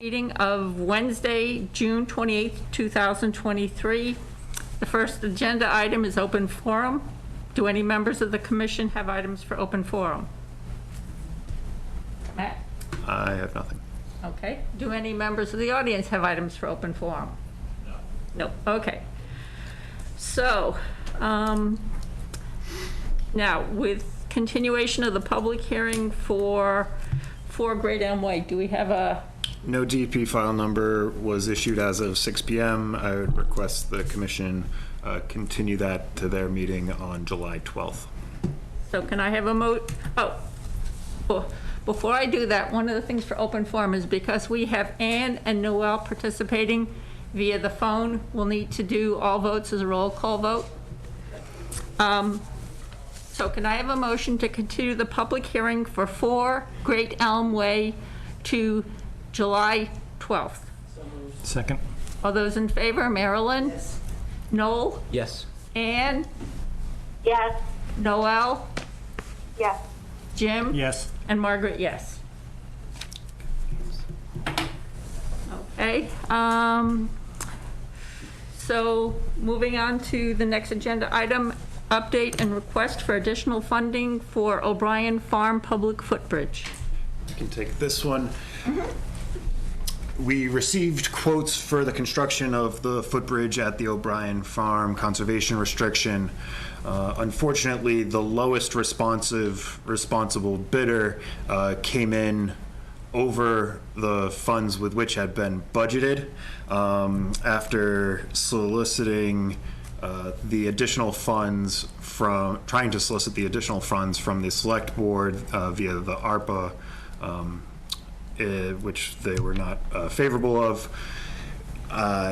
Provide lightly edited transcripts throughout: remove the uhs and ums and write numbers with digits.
Meeting of Wednesday, June 28th, 2023. The first agenda item is open forum. Do any members of the commission have items for open forum? Matt? I have nothing. Okay. Do any members of the audience have items for open forum? No. No. Okay. So, now with continuation of the public hearing for 4 Great Elm Way, do we have a... No DEP file number was issued as of 6 p.m. I would request the commission continue that to their meeting on July 12th. So can I have a before I do that, one of the things for open forum is because we have Ann and Noel participating via the phone, we'll need to do all votes as a roll call vote. So can I have a motion to continue the public hearing for 4 Great Elm Way to July 12th? Second. All those in favor? Marilyn? Yes. Noel? Yes. Ann? Yes. Noel? Yes. Jim? Yes. And Margaret, yes. Okay. So moving on to the next agenda item, update and request for additional funding for O'Brien Farm Public Footbridge. I can take this one. We received quotes for the construction of the footbridge at the O'Brien Farm Conservation Restriction. Unfortunately, the lowest responsible bidder came in over the funds with which had been budgeted. After soliciting the additional funds from, trying to solicit the additional funds from the select board via the ARPA, which they were not favorable of.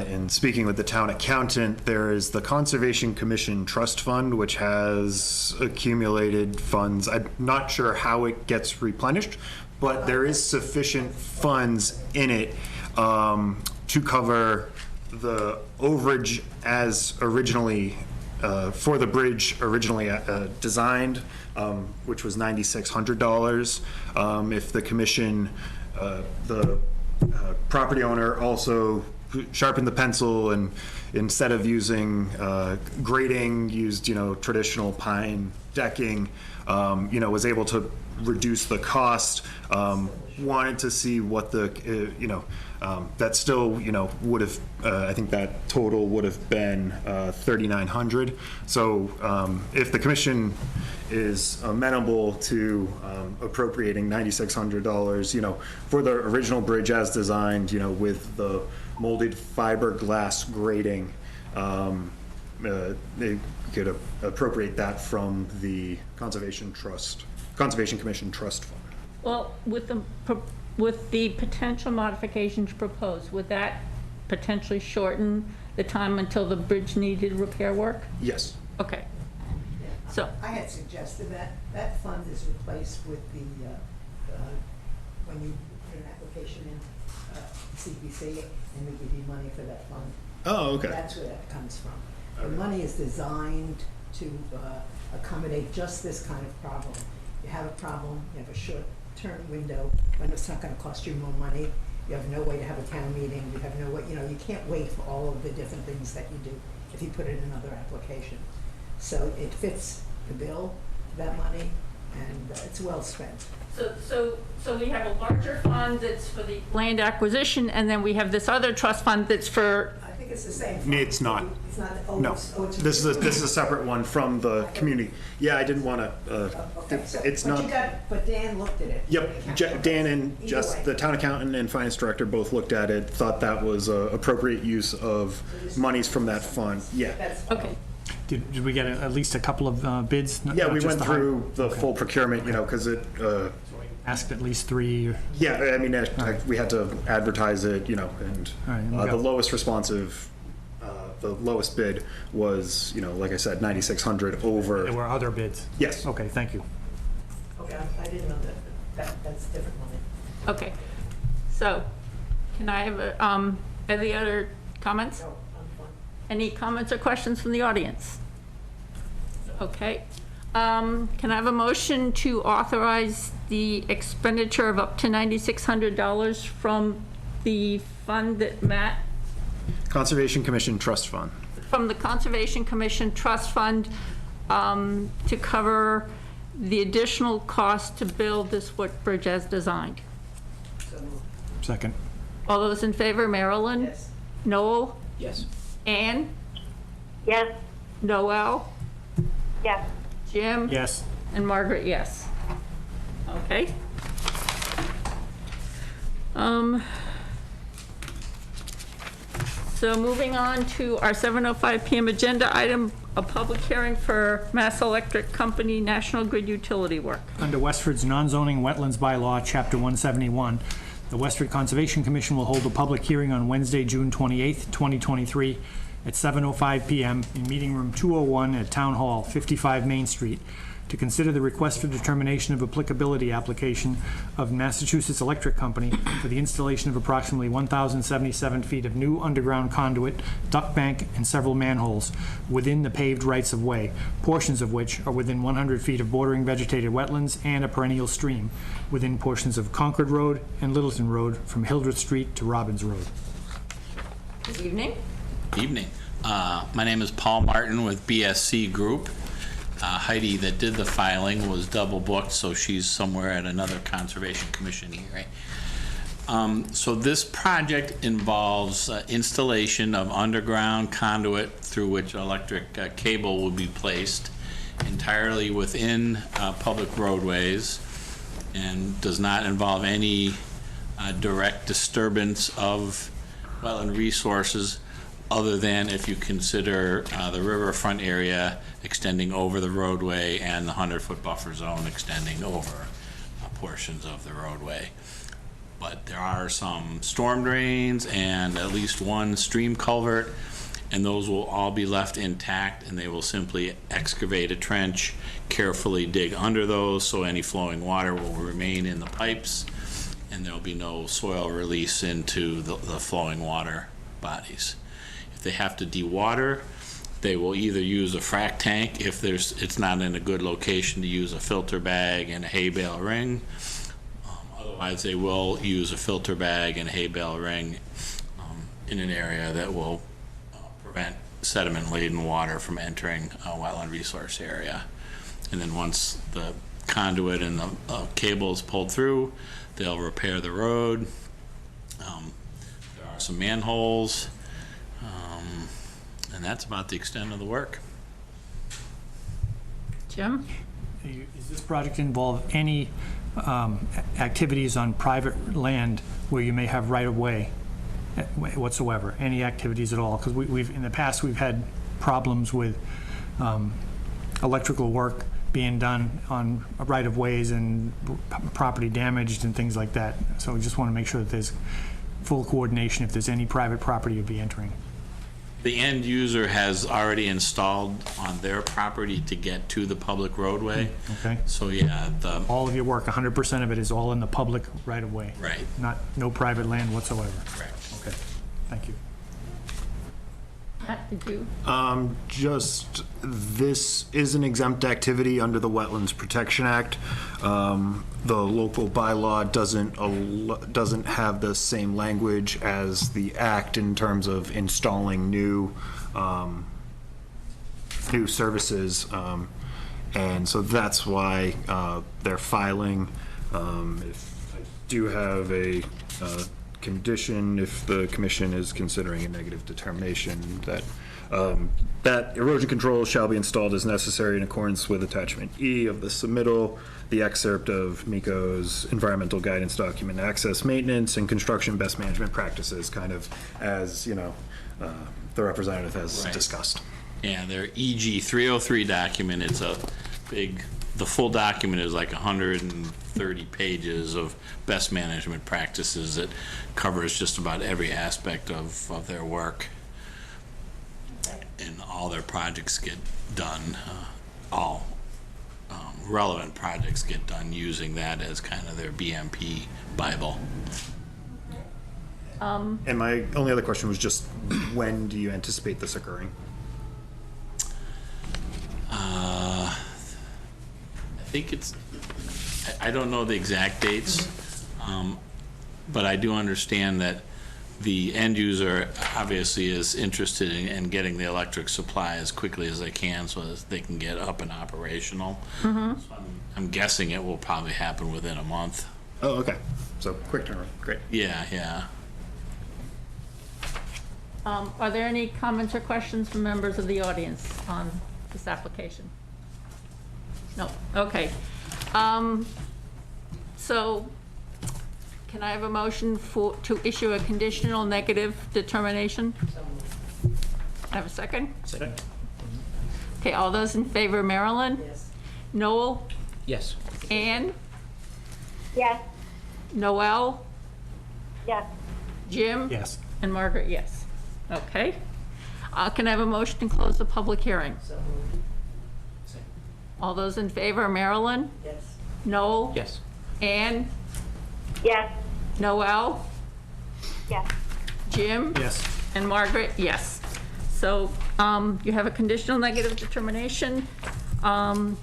In speaking with the town accountant, there is the Conservation Commission Trust Fund, which has accumulated funds. I'm not sure how it gets replenished, but there is sufficient funds in it to cover the overage as originally for the bridge originally designed, which was $9,600. If the commission, the property owner also sharpened the pencil and instead of using grading, used traditional pine decking, was able to reduce the cost. Wanted to see what the that still would have I think that total would have been $3,900. So if the commission is amenable to appropriating $9,600 for the original bridge as designed, with the molded fiberglass grading, they could appropriate that from the Conservation Commission Trust Fund. Well, with the potential modifications proposed, would that potentially shorten the time until the bridge needed repair work? Yes. Okay. So I had suggested that fund is replaced with the, when you put an application in CPC and we give you money for that fund. Oh, okay. That's where that comes from. The money is designed to accommodate just this kind of problem. You have a problem, you have a short-term window when it's not going to cost you more money. You have no way to have a town meeting. You have no way, you can't wait for all of the different things that you do if you put in another application. So it fits the bill, that money, and it's well spent. So we have a larger fund that's for the land acquisition, and then we have this other trust fund that's for. I think it's the same fund. It's not. It's not. No, this is a separate one from the community. Yeah, I didn't want to. Okay, so, it's but not. But Dan looked at it. Yep, Dan and the town accountant and finance director both looked at it, thought that was appropriate use of monies from that fund. Yeah. That's Okay. Did we get at least a couple of bids? Yeah, we went through the full procurement, because it. Asked at least 3. Yeah, I mean, we had to advertise it, and the lowest responsive, the lowest bid was, like I said, $9,600 over. There were other bids? Yes. Okay, thank you. Okay, I didn't know that's different money. Okay. So, can I have any other comments? No, I'm fine. Any comments or questions from the audience? Okay. Can I have a motion to authorize the expenditure of up to $9,600 from the fund that Matt, Conservation Commission Trust Fund. from the Conservation Commission Trust Fund, to cover the additional cost to build this footbridge as designed. So moved. Second. All those in favor, Marilyn? Yes. Noel? Yes. Ann? Yes. Noel? Yes. Jim? Yes. And Margaret, yes. Okay. So moving on to our 7:05 PM agenda item, a public hearing for Mass Electric Company National Grid utility work. Under Westford's non-zoning wetlands bylaw, Chapter 171, the Westford Conservation Commission will hold a public hearing on Wednesday, June 28th, 2023, at 7:05 PM in Meeting Room 201 at Town Hall, 55 Main Street, to consider the request for determination of applicability application of Massachusetts Electric Company for the installation of approximately 1,077 feet of new underground conduit, duct bank, and several manholes within the paved rights-of-way, portions of which are within 100 feet of bordering vegetated wetlands and a perennial stream, within portions of Concord Road and Littleton Road from Hildreth Street to Robbins Road. Good evening. Evening. My name is Paul Martin with BSC Group. Heidi that did the filing was double booked, so she's somewhere at another Conservation Commission hearing. So this project involves installation of underground conduit through which electric cable will be placed entirely within public roadways and does not involve any direct disturbance of wetland resources, other than if you consider the riverfront area extending over the roadway and the 100-foot buffer zone extending over portions of the roadway. But there are some storm drains and at least one stream culvert, and those will all be left intact, and they will simply excavate a trench, carefully dig under those so any flowing water will remain in the pipes, and there'll be no soil release into the flowing water bodies. If they have to dewater, they will either use a frac tank if it's not in a good location to use a filter bag and a hay bale ring. Otherwise, they will use a filter bag and a hay bale ring in an area that will prevent sediment-laden water from entering a wetland resource area. And then once the conduit and the cable is pulled through, they'll repair the road. There are some manholes. And that's about the extent of the work. Jim? Does this project involve any activities on private land where you may have right-of-way whatsoever? Any activities at all? Because in the past, we've had problems with electrical work being done on right-of-ways and property damaged and things like that. So we just want to make sure that there's full coordination if there's any private property you'd be entering. The end user has already installed on their property to get to the public roadway. Okay. So yeah, All of your work, 100% of it is all in the public right-of-way? Right. No private land whatsoever? correct. Okay, thank you. Matt, did you? Just, this is an exempt activity under the Wetlands Protection Act. The local bylaw doesn't have the same language as the act in terms of installing new services. And so that's why they're filing. If I do have a condition, if the commission is considering a negative determination, that that erosion control shall be installed as necessary in accordance with attachment E of the submittal, the excerpt of MECO's environmental guidance document, access maintenance and construction best management practices, kind of as, you know, the representative has Right. discussed. Yeah, their EG 303 document, it's a big, the full document is like 130 pages of best management practices that covers just about every aspect of their work. And all their projects get done, all relevant projects get done using that as kind of their BMP Bible. And my only other question was just, when do you anticipate this occurring? I think it's, I don't know the exact dates, but I do understand that the end user obviously is interested in getting the electric supply as quickly as they can so that they can get up and operational. So I'm guessing it will probably happen within a month. Oh, okay. So quick turnaround. Great. Yeah, yeah. Are there any comments or questions from members of the audience on this application? No, okay. So can I have a motion to issue a conditional negative determination? I have a second? Second. Okay, all those in favor, Marilyn? Yes. Noel? Yes. Ann? Yes. Noel? Yes. Jim? Yes. And Margaret, yes. Okay. Can I have a motion to close the public hearing? So moved. All those in favor, Marilyn? Yes. Noel? Yes. Ann? Yes. Noel? Yes. Jim? Yes. And Margaret, yes. So you have a conditional negative determination, and,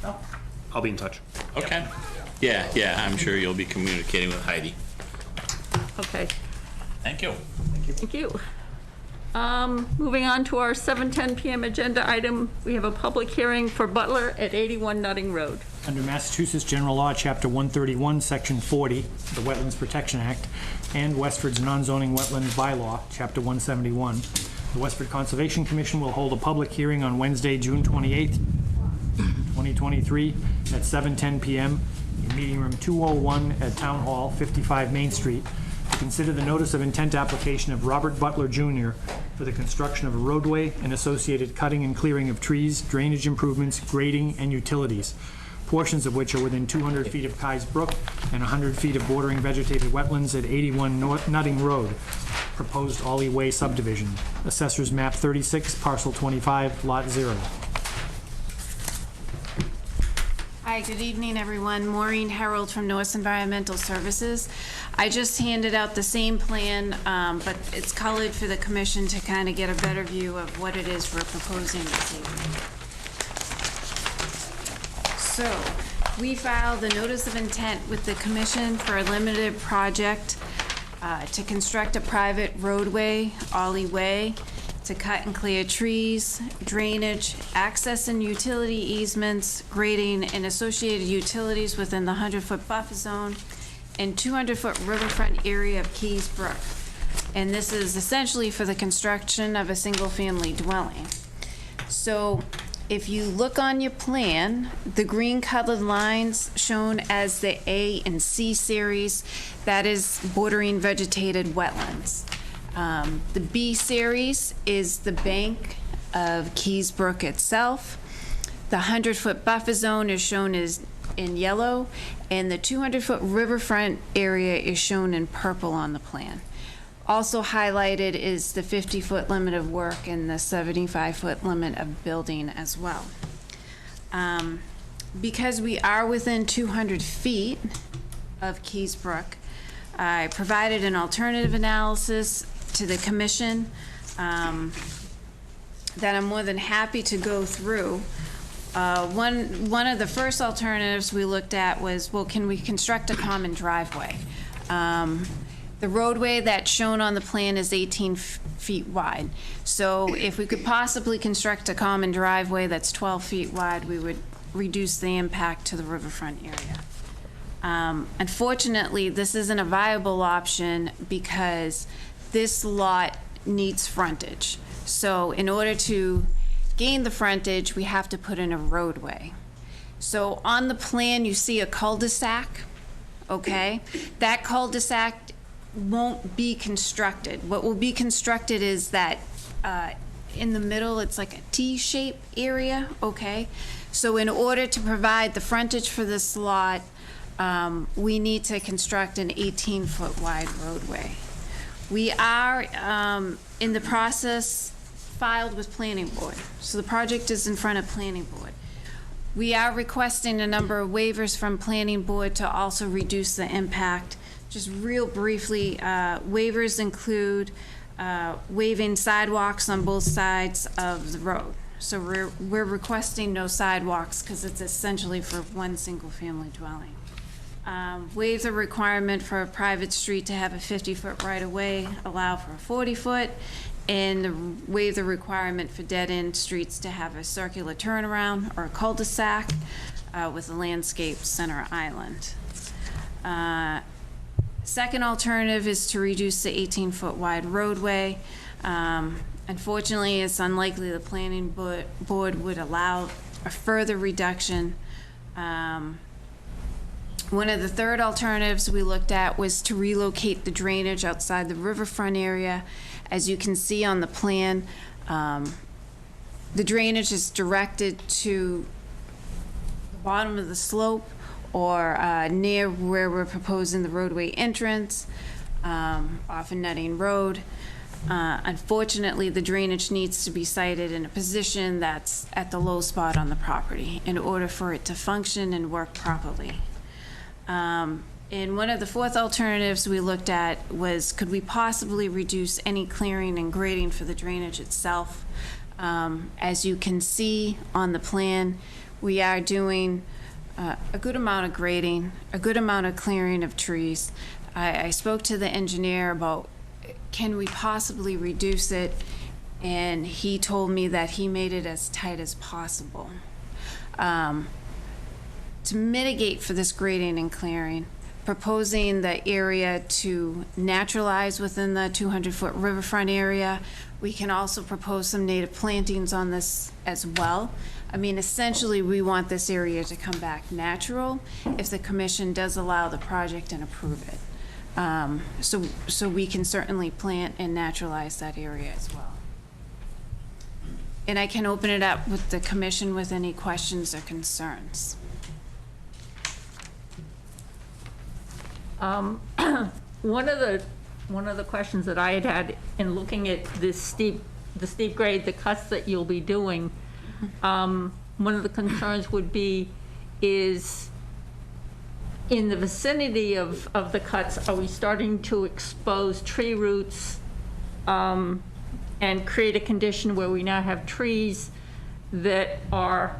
I'll be in touch. Okay. Yeah, yeah, I'm sure you'll be communicating with Heidi. okay, Thank you. thank you. Moving on to our 7:10 PM agenda item, we have a public hearing for Butler at 81 Nutting Road. Under Massachusetts General Law, Chapter 131, Section 40, the Wetlands Protection Act, and Westford's non-zoning wetlands bylaw, Chapter 171, the Westford Conservation Commission will hold a public hearing on Wednesday, June 28th, 2023, at 7:10 PM in Meeting Room 201 at Town Hall, 55 Main Street, to consider the notice of intent application of Robert Butler Jr. for the construction of a roadway and associated cutting and clearing of trees, drainage improvements, grading, and utilities, portions of which are within 200 feet of Keyes Brook and 100 feet of bordering vegetated wetlands at 81 Nutting Road, proposed Ollie Way subdivision, Assessors Map 36, Parcel 25, Lot 0. Hi, good evening, everyone. Maureen Harold from Norris Environmental Services. I just handed out the same plan, but it's colored for the commission to kind of get a better view of what it is we're proposing this evening. So, we filed a notice of intent with the commission for a limited project to construct a private roadway, Ollie Way, to cut and clear trees, drainage, access and utility easements, grading, and associated utilities within the 100-foot buffer zone and 200-foot riverfront area of Keyes Brook. And this is essentially for the construction of a single-family dwelling. So if you look on your plan, the green colored lines shown as the A and C series, that is bordering vegetated wetlands. The B series is the bank of Keyes Brook itself. The 100-foot buffer zone is shown as in yellow, and the 200-foot riverfront area is shown in purple on the plan. Also highlighted is the 50-foot limit of work and the 75-foot limit of building as well. Because we are within 200 feet of Keyes Brook, I provided an alternative analysis to the commission that I'm more than happy to go through. One of the first alternatives we looked at was, well, can we construct a common driveway? The roadway that's shown on the plan is 18 feet wide. So if we could possibly construct a common driveway that's 12 feet wide, we would reduce the impact to the riverfront area. Unfortunately, this isn't a viable option because this lot needs frontage. So in order to gain the frontage, we have to put in a roadway. So on the plan, you see a cul-de-sac, okay? That cul-de-sac won't be constructed. What will be constructed is that in the middle, it's like a T-shaped area, okay? So in order to provide the frontage for this lot, we need to construct an 18-foot wide roadway. We are in the process filed with Planning Board. So the project is in front of Planning Board. We are requesting a number of waivers from Planning Board to also reduce the impact. Just real briefly, waivers include waiving sidewalks on both sides of the road. So we're requesting no sidewalks because it's essentially for one single family dwelling. Waive the requirement for a private street to have a 50-foot right-of-way, allow for a 40-foot, and waive the requirement for dead-end streets to have a circular turnaround or a cul-de-sac with a landscape center island. Second alternative is to reduce the 18-foot wide roadway. Unfortunately, it's unlikely the planning board would allow a further reduction. One of the third alternatives we looked at was to relocate the drainage outside the riverfront area. As you can see on the plan, the drainage is directed to the bottom of the slope or near where we're proposing the roadway entrance, off of Nutting Road. Unfortunately, the drainage needs to be sited in a position that's at the low spot on the property in order for it to function and work properly. And one of the fourth alternatives we looked at was, could we possibly reduce any clearing and grading for the drainage itself? As you can see on the plan, we are doing a good amount of grading, a good amount of clearing of trees. I spoke to the engineer about, can we possibly reduce it? And he told me that he made it as tight as possible. To mitigate for this grading and clearing, proposing the area to naturalize within the 200-foot riverfront area. We can also propose some native plantings on this as well. I mean, essentially, we want this area to come back natural if the commission does allow the project and approve it. So we can certainly plant and naturalize that area as well. And I can open it up with the commission with any questions or concerns. One of the questions that I had in looking at the steep grade, the cuts that you'll be doing, one of the concerns would be is in the vicinity of the cuts, are we starting to expose tree roots and create a condition where we now have trees that are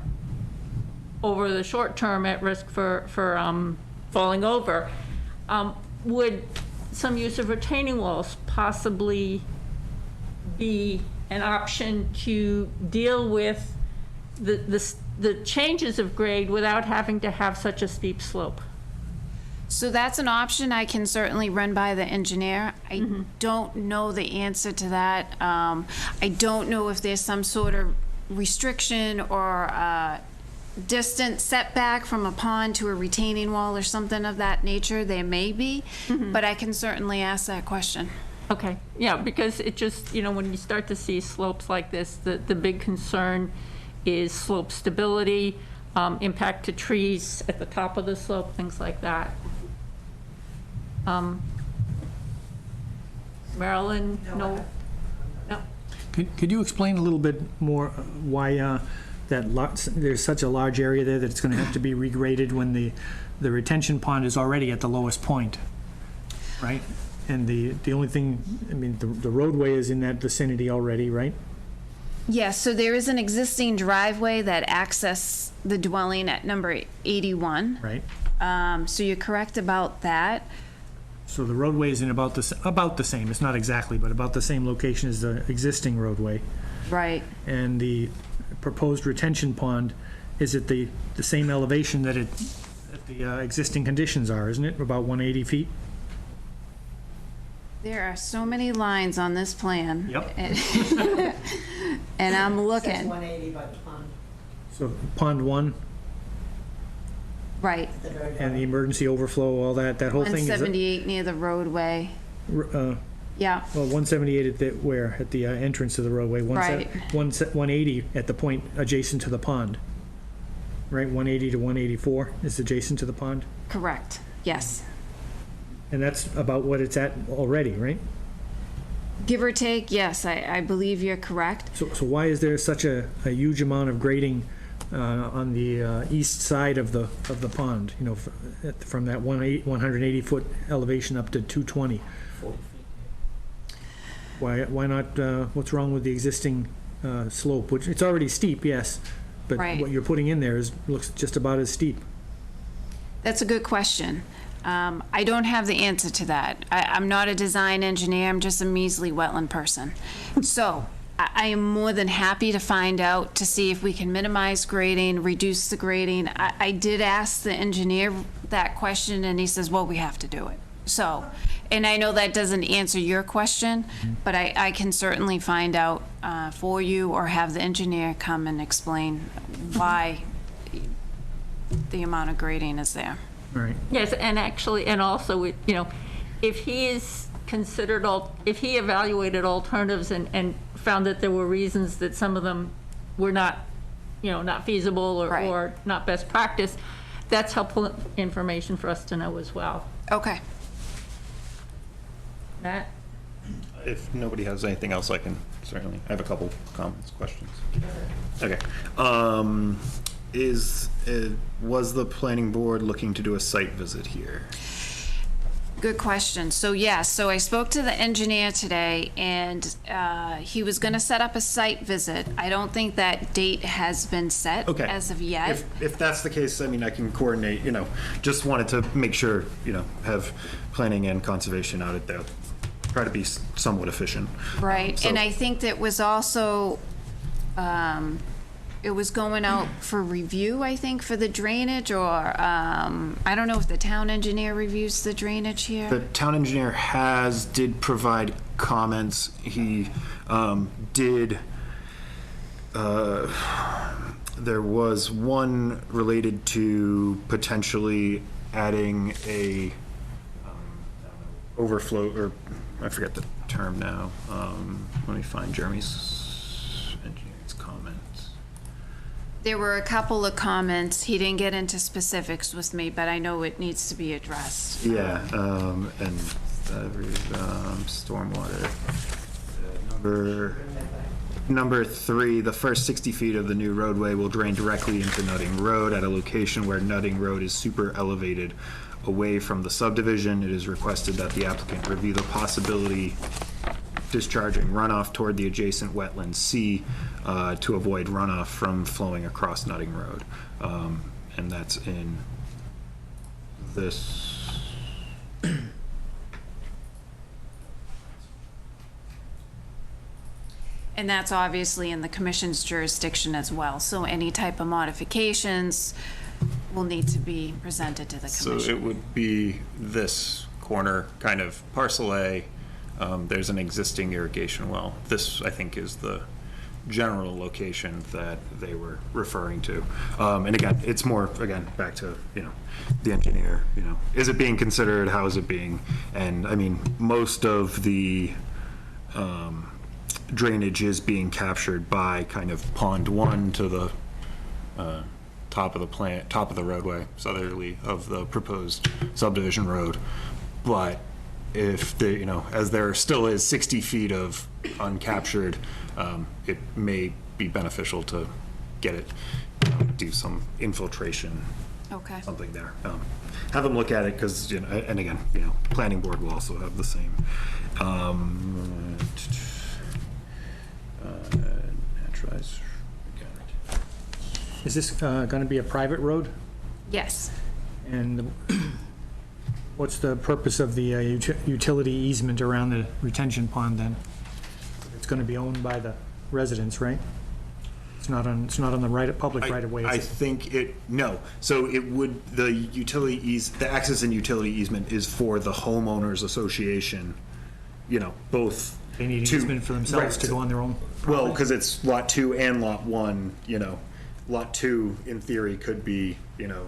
over the short term at risk for falling over? Would some use of retaining walls possibly be an option to deal with the changes of grade without having to have such a steep slope? So that's an option I can certainly run by the engineer. I don't know the answer to that. I don't know if there's some sort of restriction or distant setback from a pond to a retaining wall or something of that nature. There may be, but I can certainly ask that question. Okay, yeah, because it just, when you start to see slopes like this, the big concern is slope stability, impact to trees at the top of the slope, things like that. Marilyn, no? No? Could you explain a little bit more why there's such a large area there that it's going to have to be regraded when the retention pond is already at the lowest point, right? And the only thing, I mean, the roadway is in that vicinity already, right? Yes, so there is an existing driveway that accesses the dwelling at number 81. Right. So you're correct about that. So the roadway is in about the same. It's not exactly, but about the same location as the existing roadway. Right. And the proposed retention pond is at the same elevation that the existing conditions are, isn't it? About 180 feet? There are so many lines on this plan. Yep. And I'm It says looking. 180 by the pond So pond 1 Right. at the very and bottom. the emergency overflow, all that whole thing is... 178 near the roadway. Yeah. Well, 178 at the entrance to the roadway. Right. 180 at the point adjacent to the pond. Right, 180 to 184 is adjacent to the pond? Correct. Yes. And that's about what it's at already, right? Give or take, yes, I believe you're correct. So why is there such a huge amount of grading on the east side of the pond, from that 180-foot elevation up to 220? 40 feet. Why not, what's wrong with the existing slope, which it's already steep, yes, but Right. what you're putting in there looks just about as steep. That's a good question. I don't have the answer to that. I'm not a design engineer, I'm just a measly wetland person. So I am more than happy to find out, to see if we can minimize grading, reduce the grading. I did ask the engineer that question, and he says, well, we have to do it. So, and I know that doesn't answer your question, but I can certainly find out for you, or have the engineer come and explain why the amount of grading is there. Right. Yes, and actually, and also, you know, if he is considered, if he evaluated alternatives and found that there were reasons that some of them were not, you know, not feasible or, Right. or not best practice, that's helpful information for us to know as well. Okay. Matt? If nobody has anything else, I can certainly, I have a couple comments, questions. Okay. Was the planning board looking to do a site visit here? Good question. So yes, so I spoke to the engineer today, and he was gonna set up a site visit. I don't think that date has been set Okay. as of yet. If that's the case, I mean, I can coordinate, you know, just wanted to make sure, you know, have planning and conservation out at there. Try to be somewhat efficient. Right, So- and I think that was also, it was going out for review, I think, for the drainage, or, I don't know if the town engineer reviews the drainage here. The town engineer did provide comments. He did, there was one related to potentially adding a overflow, or I forget the term now. Let me find Jeremy's engineer's comments. There were a couple of comments. He didn't get into specifics with me, but I know it needs to be addressed. Yeah, and stormwater. Number 3, the first 60 feet of the new roadway will drain directly into Nutting Road at a location where Nutting Road is super elevated away from the subdivision. It is requested that the applicant review the possibility discharging runoff toward the adjacent wetland C to avoid runoff from flowing across Nutting Road. And that's in this. And that's obviously in the commission's jurisdiction as well. So any type of modifications will need to be presented to the So commission. it would be this corner, kind of parcel A. There's an existing irrigation well. This, I think, is the general location that they were referring to. And again, it's more, again, back to, you know, the engineer, you know, is it being considered? How is it being? And I mean, most of the drainage is being captured by kind of pond 1 to the top of the roadway, southerly of the proposed subdivision road. But if the, you know, as there still is 60 feet of uncaptured, it may be beneficial to get it, do some infiltration, Okay. something there. Have them look at it, because, you know, and again, you know, planning board will also have the same. Naturalized, got it. Is this going to be a private road? Yes. And what's the purpose of the utility easement around the retention pond then? It's going to be owned by the residents, right? It's not on the public right of way. I think no. So it would, the access and utility easement is for the homeowners association, you know, both. They need an to- easement for themselves right. to go on their own Well, property? because it's lot 2 and lot 1, you know. Lot 2, in theory, could be, you know,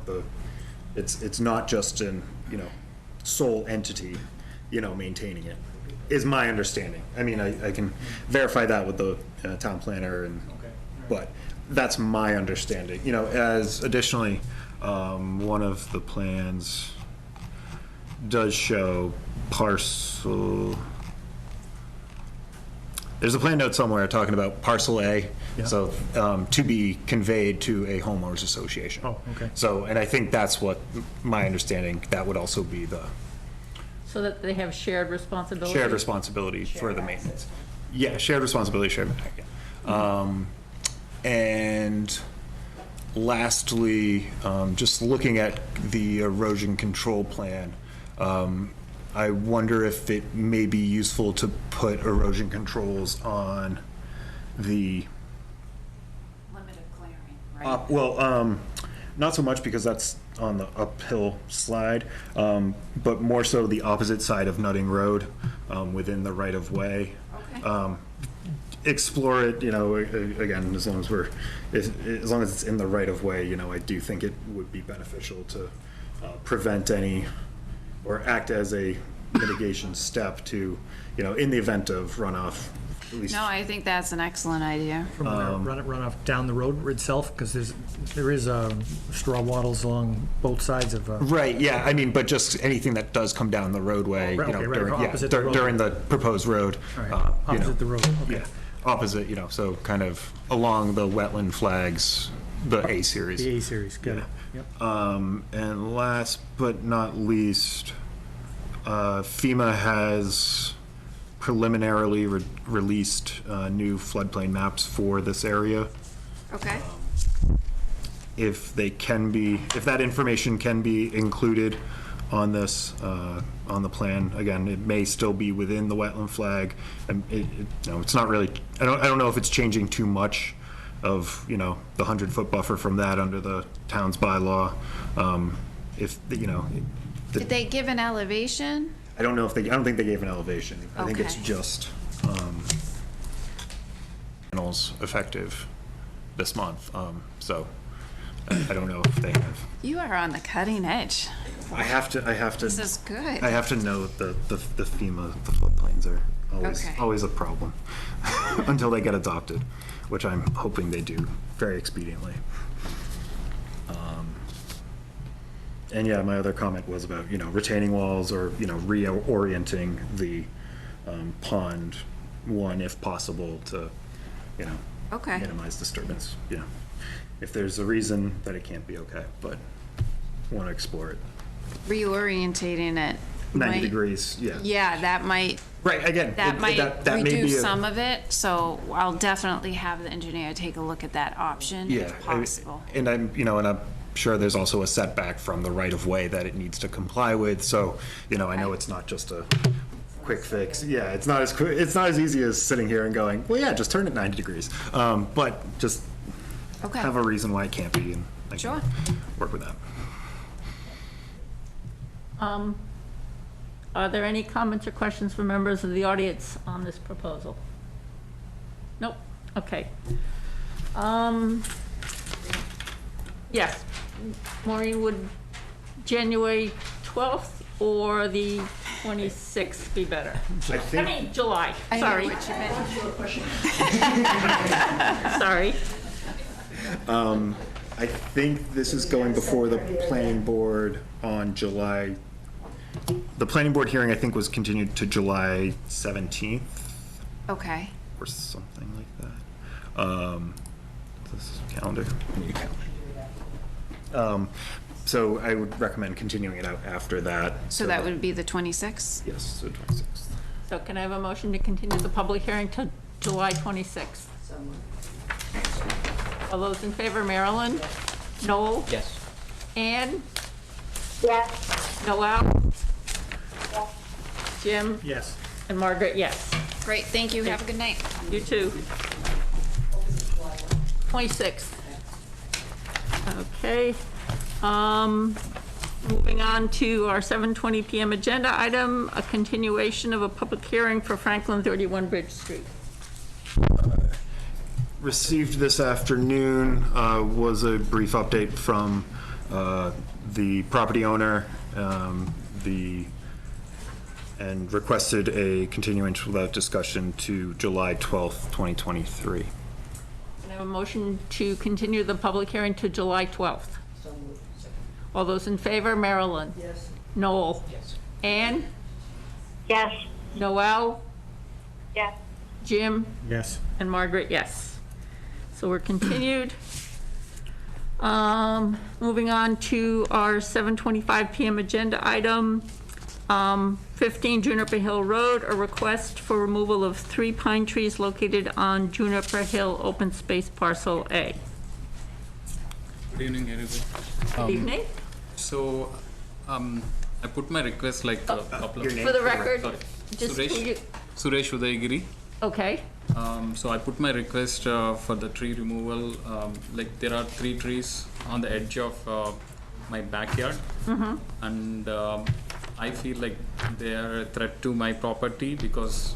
it's not just an, you know, sole entity, you know, maintaining it, is my understanding. I mean, I can verify that with the town planner, and, but that's my understanding. You know, as additionally, one of the plans does show parcel. There's a plan note somewhere talking about parcel A, Yeah. so to be conveyed to a homeowners association. Oh, okay. So, and I think that's what my understanding, that would also be the So that they have shared responsibility? shared responsibility for the maintenance. Yeah, shared responsibility, shared, yeah. And lastly, just looking at the erosion control plan, I wonder if it may be useful to put erosion controls on the, Limited clearing, well, not so much because that's on the uphill slide, but more so the opposite side of Nutting Road, within the right-of-way. Okay. Explore it, you know, again, as long as it's in the right-of-way, you know, I do think it would be beneficial to prevent any, or act as a mitigation step to, you know, in the event of runoff, at least. No, I think that's an excellent idea. From run off down the road itself, because there is straw wattles along both sides of. Right, yeah, I mean, but just anything that does come down the roadway, you Right, know, okay, right, during, yeah, opposite the road. during the proposed road. All right, you know, opposite the road, okay. Yeah, opposite, you know, so kind of along the wetland flags, the A series. The A series, got it. Yeah. Yep. And last but not least, FEMA has preliminarily released new floodplain maps for this area. Okay. If that information can be included on this, on the plan, again, it may still be within the wetland flag. And it's not really, I don't know if it's changing too much of, you know, the 100-foot buffer from that under the town's bylaw. If, you know. Did they give an elevation? I don't think they gave an elevation. I think it's Okay. just, panels effective this month. So I don't know if they have. You are on the cutting edge. I have to. This is good. I have to know the FEMA, the floodplains are Okay. always a problem until they get adopted, which I'm hoping they do very expediently. And yeah, my other comment was about, you know, retaining walls or, you know, reorienting the pond one if possible to, you know, Okay. minimize disturbance. Yeah, if there's a reason that it can't be, okay, but want to explore it. Reorientating it. 90 might- degrees, yeah. Yeah, that might, Right, again. that might that may be reduce a- some of it, so I'll definitely have the engineer take a look at that option Yeah. if possible. And I'm sure there's also a setback from the right-of-way that it needs to comply with, so, you know, I know it's not just a quick fix. Yeah, it's not as easy as sitting here and going, well, yeah, just turn it 90 degrees. But just Okay. have a reason why it can't be, and I can Sure. work with that. Are there any comments or questions from members of the audience on this proposal? Nope, okay. Yes, Maureen, would January 12th or the 26th be better? I I think, mean, July, I know sorry, what you meant. sorry. I think this is going before the planning board on July. The planning board hearing, I think, was continued to July 17th. Okay. Or something like that. This is calendar. I need a calendar. So I would recommend continuing it out after that. So that would be the 26th? Yes, so 26th. So can I have a motion to continue the public hearing to July 26th? All those in favor, Marilyn? Noel? Yes. Ann? Yes. Noel? Jim? Yes. And Margaret, yes. Great, thank you, have a good night. You too. 26th. Okay. Moving on to our 7:20 PM agenda item, a continuation of a public hearing for Franklin 31 Bridge Street. Received this afternoon was a brief update from the property owner, and requested a continuance without discussion to July 12th, 2023. Can I have a motion to continue the public hearing to July 12th? All those in favor, Marilyn? Yes. Noel? Yes. Ann? Yes. Noel? Yes. Jim? Yes. And Margaret, yes. So we're continued. Moving on to our 7:25 PM agenda item, 15 Juniper Hill Road, a request for removal of 3 pine trees located on Juniper Hill Open Space Parcel A. Good evening, everybody. Good evening. So, I put my request like a couple of. For the record, Sorry. just who you, Suresh Udayagiri. okay, So I put my request for the tree removal. Like there are 3 trees on the edge of my backyard, and I feel like they are a threat to my property because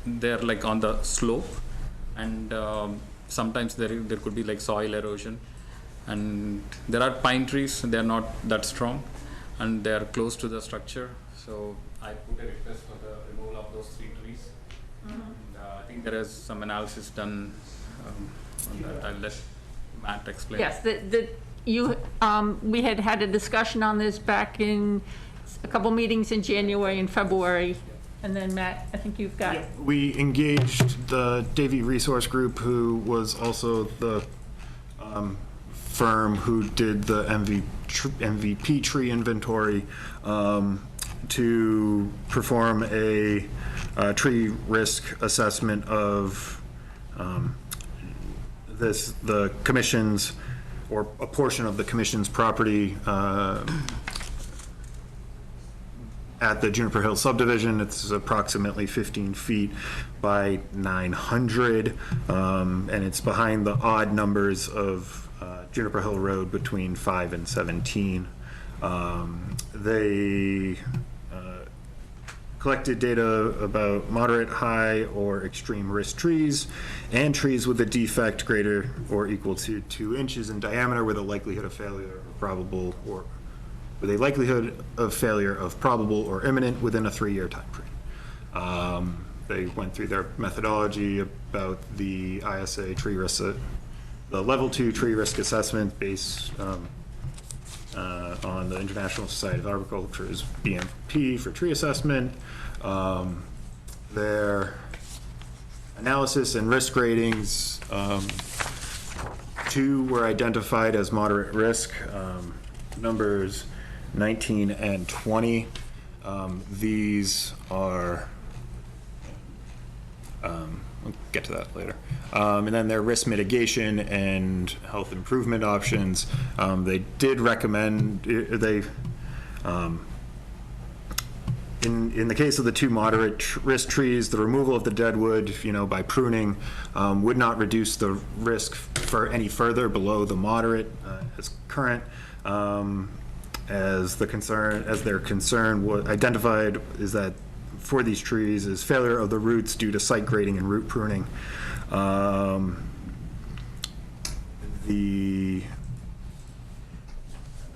they're like on the slope, and sometimes there could be like soil erosion. And there are pine trees, they are not that strong, and they are close to the structure. So I put a request for the removal of those 3 trees. And I think there is some analysis done on that. I'll let Matt explain. yes, we had a discussion on this back in a couple meetings in January and February, and then Matt, I think you've got, We engaged the Davy Resource Group, who was also the firm who did the MVP tree inventory, to perform a tree risk assessment of the commission's, or a portion of the commission's property at the Juniper Hill subdivision. It's approximately 15 feet by 900, and it's behind the odd numbers of Juniper Hill Road between 5 and 17. They collected data about moderate, high, or extreme risk trees, and trees with a defect greater or equal to 2 inches in diameter with a likelihood of failure or probable, or with a likelihood of failure of probable or imminent within a 3-year time frame. They went through their methodology about the ISA tree risk, the level 2 tree risk assessment based on the International Society of Arboriculture's BMP for tree assessment. Their analysis and risk ratings, 2 were identified as moderate risk, numbers 19 and 20. These are, we'll get to that later. And then their risk mitigation and health improvement options. They did recommend, in the case of the 2 moderate risk trees, the removal of the dead wood, by pruning, would not reduce the risk for any further below the moderate as current. As their concern was identified is that for these trees is failure of the roots due to site grading and root pruning. The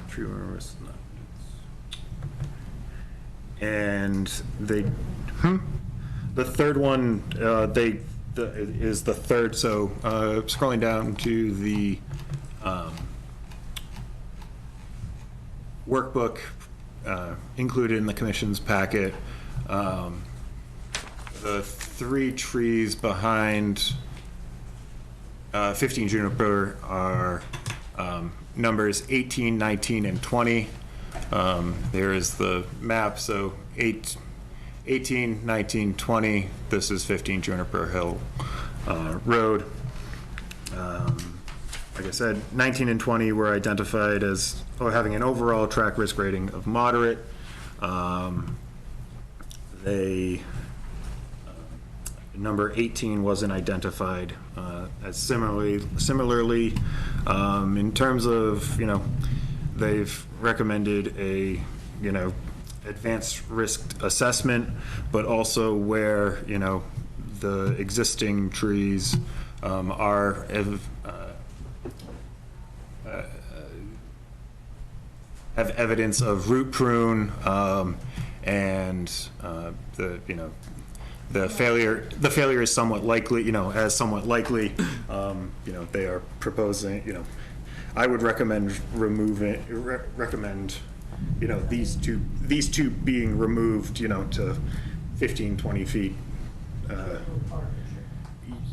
tree risk, and the third one is the third. So scrolling down to the workbook included in the commission's packet. The 3 trees behind 15 Juniper are numbers 18, 19, and 20. There is the map, so 18, 19, 20. This is 15 Juniper Hill Road. Like I said, 19 and 20 were identified as having an overall track risk rating of moderate. Number 18 wasn't identified as similarly. In terms of, they've recommended a, advanced risk assessment, but also where, the existing trees have evidence of root prune, and the failure is somewhat likely, as somewhat likely. They are proposing, I would recommend these two being removed, to 15, 20 feet.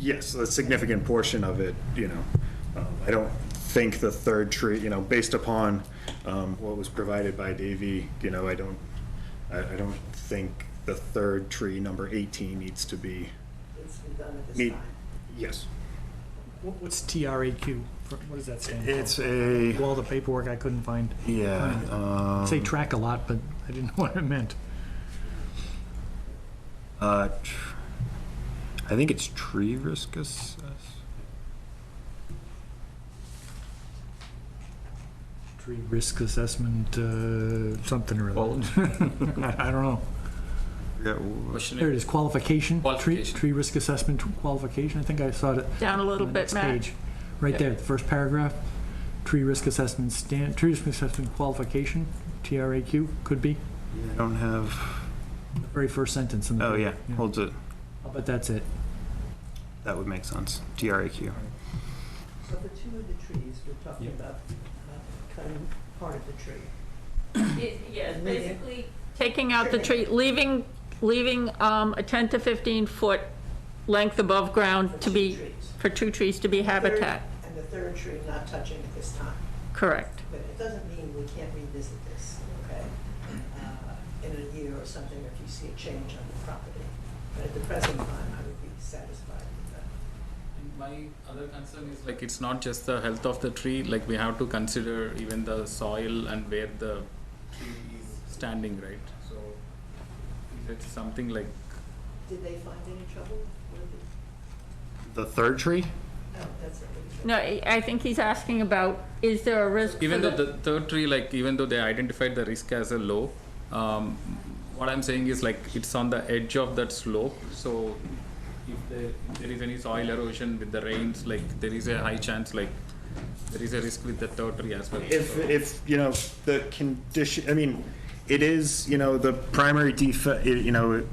Yes, a significant portion of it, I don't think the third tree, based upon what was provided by Davy, I don't think the third tree, number 18, needs to be. It's been done at this time. Yes. What's TRAQ? What does that stand for? It's a, All the paperwork I couldn't find. yeah, Say track a lot, but I didn't know what it meant. I think it's tree risk Tree risk assessment, something or other. I don't know. Yeah, Question There it is, qualification. Qualification. Tree risk assessment qualification. I think I saw it. Down a little on the bit, next Matt. page. Right there, the first paragraph. Tree risk assessment tree risk assessment qualification, TRAQ, could be. I don't have, The very first sentence in the. oh paper. yeah, holds it. I'll bet that's it. That would make sense. TRAQ. So for two of the trees, we're talking about cutting part of the tree. Yeah, basically taking out the tree, leaving a 10 to 15 foot length above ground to be, for two trees to be habitat. And the third tree not touching at this time. Correct. But it doesn't mean we can't revisit this, okay? In a year or something, if you see a change on the property. But at the present time, I would be satisfied with that. And my other concern is like it's not just the health of the tree, like we have to consider even the soil and where the tree is standing, right? So if it's something like, Did they find any trouble with The third tree? it? No, that's not what he said. No, I think he's asking about, is there a risk for even though the, the third tree, like even though they identified the risk as a low, what I'm saying is like it's on the edge of that slope. So if there is any soil erosion with the rains, like there is a high chance like there is a risk with the third tree as well. If, you know, the condition, I mean, it is, you know, the primary defect, you know,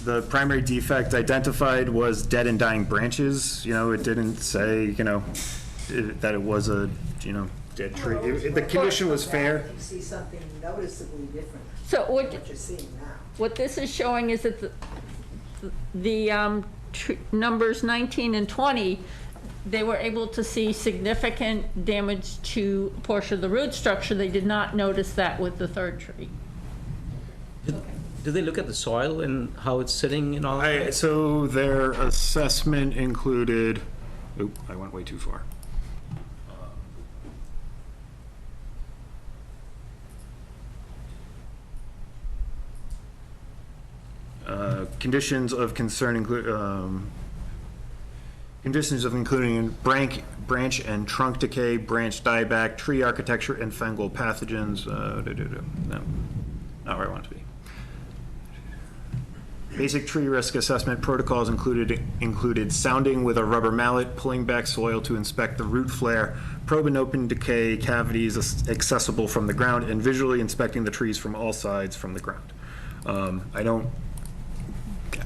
the primary defect identified was dead and dying branches. You know, it didn't say, you know, that it was a, you know, dead tree. The condition was fair. If you see something noticeably different so than what, what you're seeing now. what this is showing is that the numbers 19 and 20, they were able to see significant damage to a portion of the root structure. They did not notice that with the third tree. Do they look at the soil and how it's sitting and all that? So their assessment included, oop, I went way too far. Conditions of concern include, conditions of including branch and trunk decay, branch dieback, tree architecture, and fungal pathogens. No, not where I want to be. Basic tree risk assessment protocols included sounding with a rubber mallet, pulling back soil to inspect the root flare, probe and open decay cavities accessible from the ground, and visually inspecting the trees from all sides from the ground.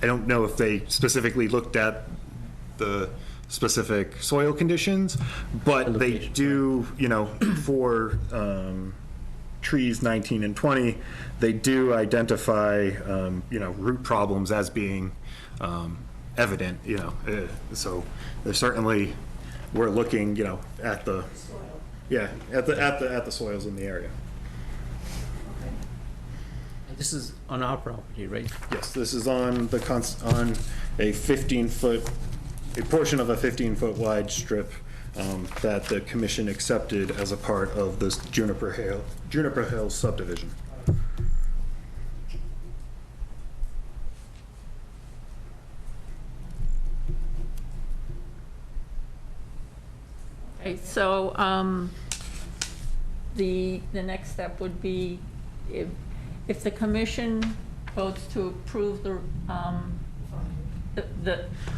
I don't know if they specifically looked at the specific soil conditions, but they do, you know, for trees 19 and 20, they do identify, you know, root problems as being evident, you know. So they're certainly, we're looking, you know, at the, yeah, at the soils in the area. This is on our property, right? Yes, this is on the on a 15-foot, a portion of a 15-foot wide strip that the commission accepted as a part of this Juniper Hill subdivision. Okay, so the next step would be if the commission votes to approve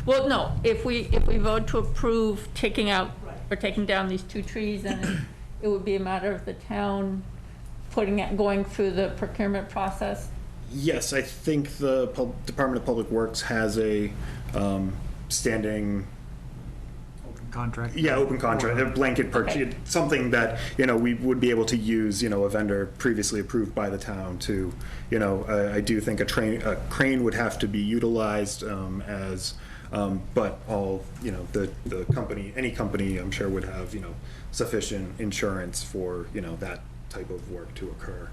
well, no, if we vote to approve taking out or taking down these two trees, then it would be a matter of the town going through the procurement process. Yes, I think the Department of Public Works has a standing, Contract. yeah, open contract, a blanket purchase, Okay. something that, you know, we would be able to use, you know, a vendor previously approved by the town to, you know, I do think a crane would have to be utilized but all, you know, the company, any company, I'm sure would have, you know, sufficient insurance for, you know, that type of work to occur.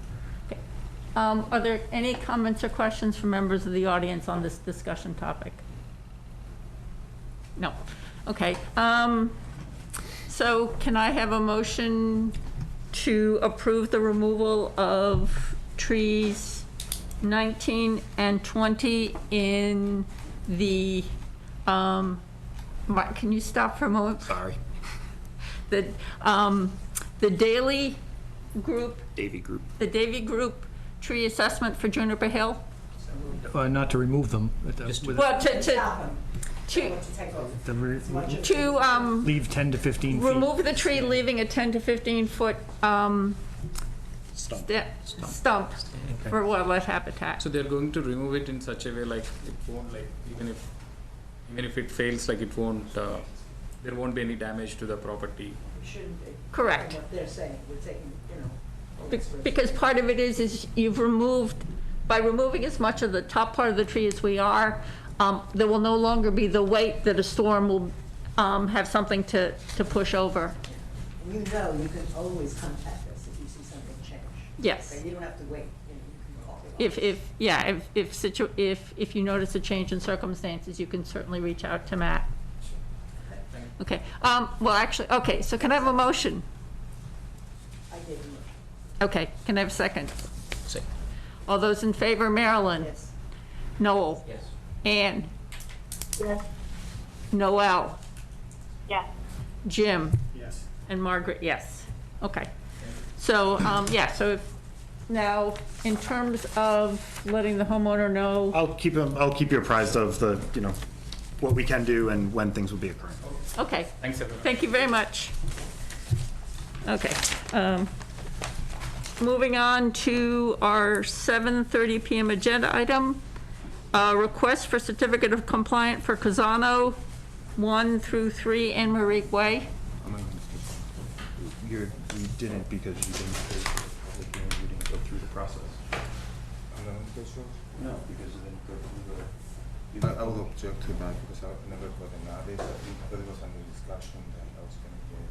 Are there any comments or questions from members of the audience on this discussion topic? No. Okay. So can I have a motion to approve the removal of trees 19 and 20 in the, Mark, can you stop for a moment? Sorry. The Daily Group, Davy Group. the Davy Group tree assessment for Juniper Hill? Not to remove them, but Well, to, Stop 'em. to, What to take over. to, leave 10 to 15 feet. remove the tree, leaving a 10 to 15-foot stump for wildlife habitat. So they're going to remove it in such a way like it won't like even if it fails, like it won't there won't be any damage to the property. It shouldn't be. Correct. From what they're saying, we're taking, all this risk. Because part of it is you've removed, by removing as much of the top part of the tree as we are, there will no longer be the weight that a storm will have something to push over. And you can always contact us if you see something change. Yes. Okay, you don't have to wait, you can call the office. If you notice a change in circumstances, you can certainly reach out to Matt. Okay, well, actually, okay, so can I have a motion? I gave them, Okay, can I have a second? Second. All those in favor, Marilyn? yes. Noel? Yes. Ann? Yes. Noel? Yes. Jim? Yes. And Margaret, yes. Okay. So, so if, now, in terms of letting the homeowner know, I'll keep you apprised of the, what we can do and when things will be occurring. okay. Thanks everyone. Thank you very much. Okay. Moving on to our 7:30 PM agenda item, request for certificate of compliance for Casano 1 through 3 and Marique Way. You didn't because you didn't pay for the public hearing, you didn't go through the process. No, because you didn't go through the. I would object to that because I never got an audit. I think that it was under discussion that I was going to get.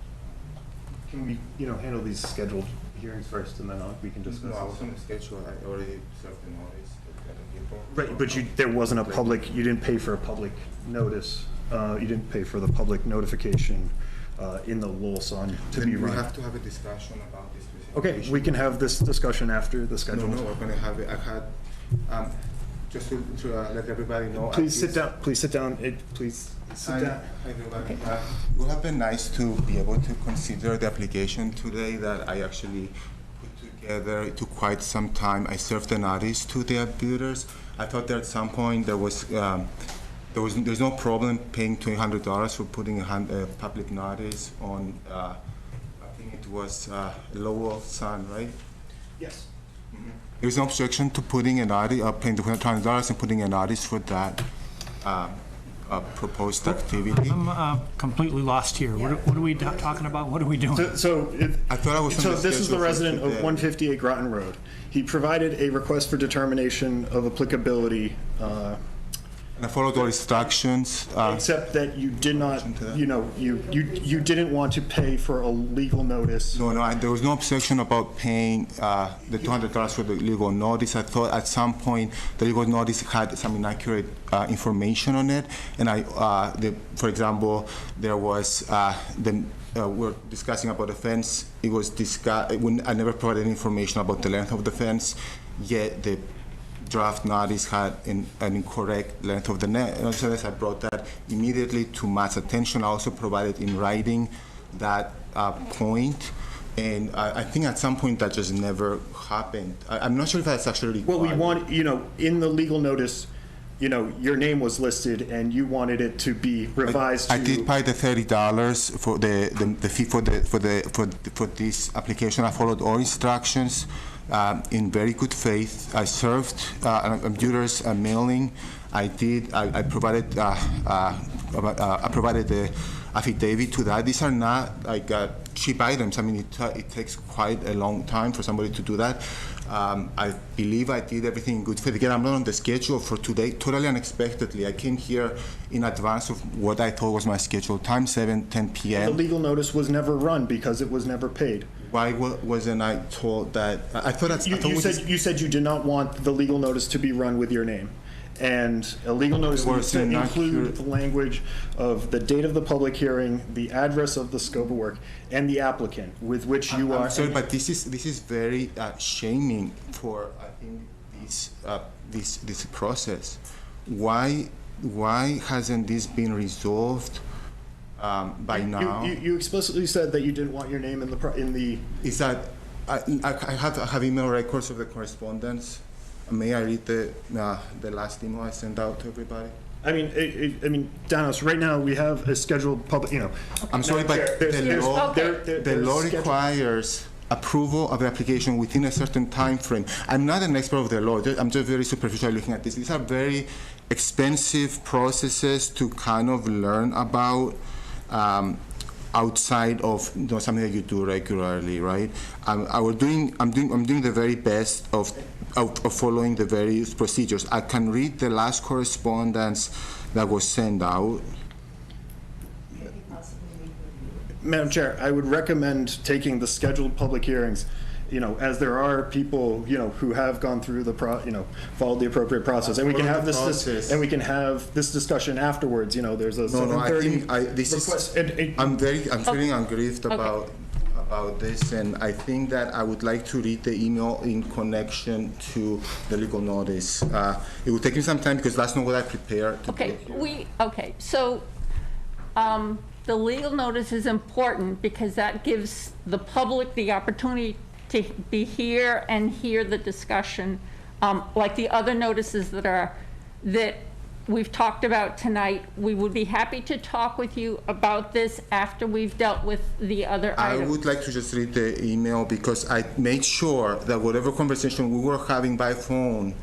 Can we, handle these scheduled hearings first and then we can discuss? No, I this? was on the schedule. I already served the notice to the other people. Right, but there wasn't a public, you didn't pay for a public notice. You didn't pay for the public notification in the Lowell Sun to Then be we run. have to have a discussion about this. Okay, we can have this discussion after the No, schedule. no, we're going to have it. I had, just to let everybody know. Please sit down, please sit down, please sit down. Hi, everybody. It would have been nice to be able to consider the application today that I actually put together. It took quite some time. I served the notice to the builders. I thought that at some point there's no problem paying $200 for putting a public notice on, I think it was Lowell Sun, right? Yes. There's no objection to putting an audit, paying the $200 and putting an audit for that proposed activity. I'm completely lost here. What are we talking about? What are we doing? I thought I was on So the this is the schedule for resident of today. 158 Groton Road. He provided a request for determination of applicability, And I followed all instructions. except that you did not, to that. you didn't want to pay for a legal notice. No, there was no objection about paying the $200 for the legal notice. I thought at some point the legal notice had some inaccurate information on it. And for example, there was we're discussing about the fence. It was discussed. I never provided information about the length of the fence, yet the draft notice had an incorrect length of the net. So I brought that immediately to Matt's attention. I also provided in writing that point. And I think at some point that just never happened. I'm not sure if that's actually required. What we want, in the legal notice, your name was listed and you wanted it to be revised to. I did pay the $30 for the fee for this application. I followed all instructions in very good faith. I served computers mailing. I provided the affidavit to that. These are not like cheap items. I mean, it takes quite a long time for somebody to do that. I believe I did everything in good faith. Again, I'm not on the schedule for today, totally unexpectedly. I came here in advance of what I thought was my scheduled time, 7:10 The p.m. legal notice was never run because it was never paid. Why wasn't I told that? I thought that's. You said you did not want the legal notice to be run with your name. And a legal notice Or needs to it's include inaccurate. the language of the date of the public hearing, the address of the scope of work, and the applicant with which you are. I'm sorry, but this is very shaming for, I think, this process. Why hasn't this been resolved by now? You explicitly said that you didn't want your name in the. Is that I have email records of the correspondence. May I read the last email I sent out to everybody? I mean, Danos, right now we have a scheduled public, I'm sorry, but the law requires approval of the application within a certain time frame. I'm not an expert of the law. I'm just very superficial looking at this. These are very expensive processes to kind of learn about outside of something that you do regularly, right? I'm doing the very best of following the various procedures. I can read the last correspondence that was sent out. Madam Chair, I would recommend taking the scheduled public hearings, as there are people, who have gone through followed the appropriate process, and we can have this discussion afterwards. There's a 7:30 request. I'm feeling aggrieved about this, and I think that I would like to read the email in connection to the legal notice. It will take me some time because that's not what I prepared to do. So, the legal notice is important because that gives the public the opportunity to be here and hear the discussion, like the other notices that we've talked about tonight. We would be happy to talk with you about this after we've dealt with the other items. I would like to just read the email because I made sure that whatever conversation we were having by phone,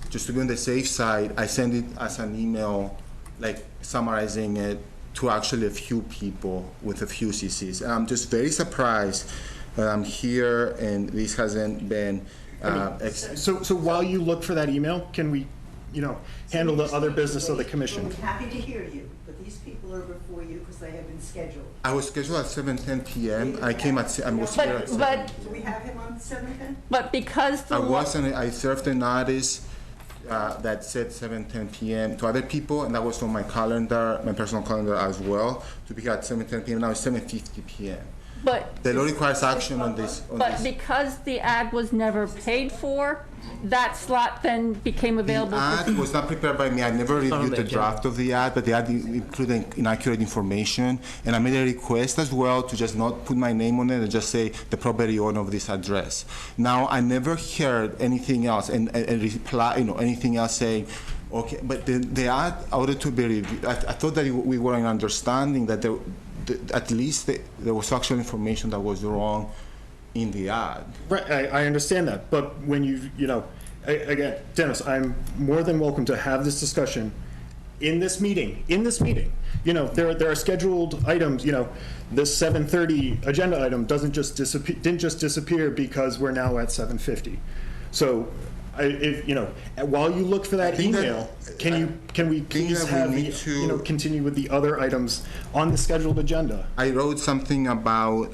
just to be on the safe side, I sent it as an email, like summarizing it to actually a few people with a few CCs. And I'm just very surprised that I'm here and this hasn't been. So while you look for that email, can we, handle the other business of the commission? We're happy to hear you, but these people are before you because they have been scheduled. I was scheduled at 7:10 p.m. I came at, I was here at 7. Do we have him on 7:10? But because the I law. wasn't, I served a notice that said 7:10 p.m. to other people, and that was on my calendar, my personal calendar as well, to be here at 7:10 p.m. Now it's 7:50 p.m. But The law requires action on this. But because the ad was never paid for, that slot then became available. The ad was not prepared by me. I never reviewed the draft of the ad, but the ad included inaccurate information. And I made a request as well to just not put my name on it and just say the property owner of this address. Now, I never heard anything else and reply, anything else saying, okay, but the ad ought to be reviewed. I thought that we were in understanding that at least there was actual information that was wrong in the ad. Right, I understand that, but when again, Dennis, I'm more than welcome to have this discussion in this meeting. There are scheduled items, this 7:30 agenda item didn't just disappear because we're now at 7:50. So, while you look for that email, can we please have continue with the other items on the scheduled agenda? I wrote something about,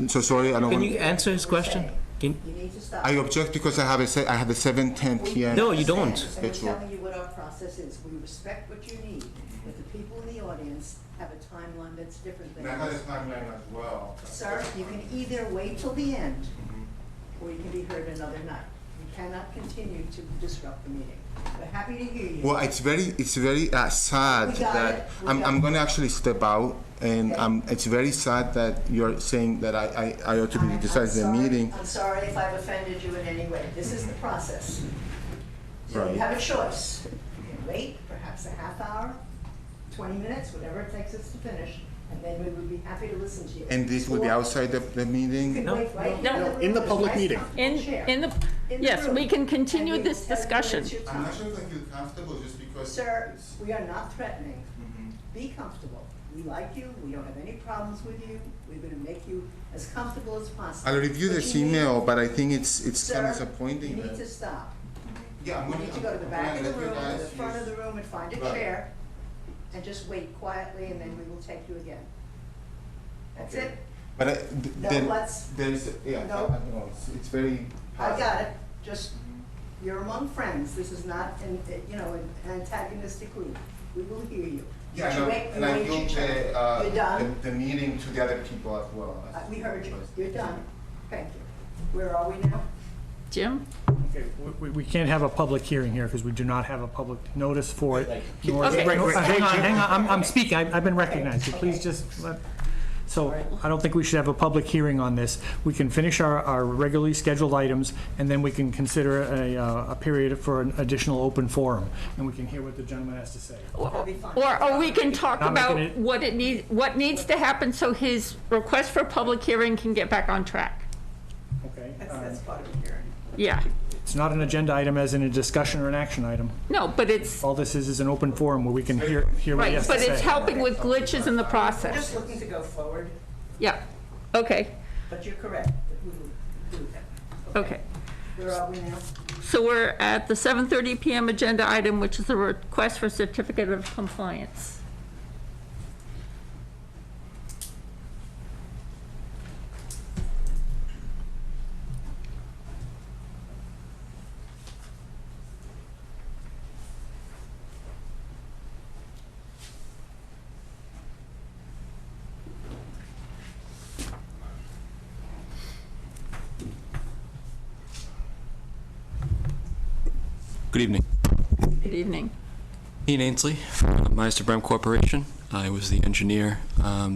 so sorry, I don't Can want. you answer his question? You need to stop. I object because I have a 7:10 p.m. No, you don't. And we're telling you what our process is. We respect what you need, but the people in the audience have a timeline that's different than And I had a yours. timeline as well. Sir, you can either wait till the end, or you can be heard another night. You cannot continue to disrupt the meeting. We're happy to hear you. Well, it's very sad We got that it. We I'm got it. going to actually step out, and Okay. it's very sad that you're saying that I ought to be deciding the meeting. I'm sorry if I've offended you in any way. This is the process. So Right. you have a choice. You can wait perhaps a half hour, 20 minutes, whatever it takes us to finish, and then we would be happy to listen to you. And this will be Or outside the You meeting? can wait right No. here In the room. public There's a meeting. nice comfortable chair. In the yes, room. we can continue And we will this tell you when discussion. it's your I'm not time. sure if I feel comfortable just because. Sir, we are not threatening. Be comfortable. We like you, we don't have any problems with you, we're gonna make you as comfortable as possible. I'll review But this you need- email, but I think it's kind of Sir, disappointing. you need that- to stop. Yeah, I'm You gonna. need to go to the I'm back of gonna the let you room, or guys the front of use- the room and find a Right. chair, and just wait quietly, and then we will take you again. That's Okay. it. But No, then let's- there's, yeah, No. I don't know, it's very. I got it, just You're among friends. This is not an antagonistic group. We will hear you. Yeah, But you wait- you wait your turn. You're done? the meeting to the other people as well. We heard you. You're done. Thank you. Where are we now? Jim? Okay, we can't have a public hearing here because we do not have a public notice for it. nor- Okay. Right, hang on, I'm speaking, I've been recognized, so please just let, so I don't think we should have a public hearing on this. We can finish our regularly scheduled items, and then we can consider a period for an additional open forum, and we can hear what the gentleman has to say. That'll be fine. Or we can talk Not about making it- what needs to happen so his request for public hearing can get back on track. Okay? That's part of the hearing. Yeah. It's not an agenda item as in a discussion or an action item. No, but it's, All this is an open forum where we can hear what he right, has to but it's say. helping with glitches in the We're process. just looking to go forward, Yeah, okay, but you're correct. We will do that. okay. Where are we now? So we're at the 7:30 PM agenda item, which is a request for certificate of compliance. Good evening. Good evening. Ian Ainsley from Meister Brem Corporation. I was the engineer,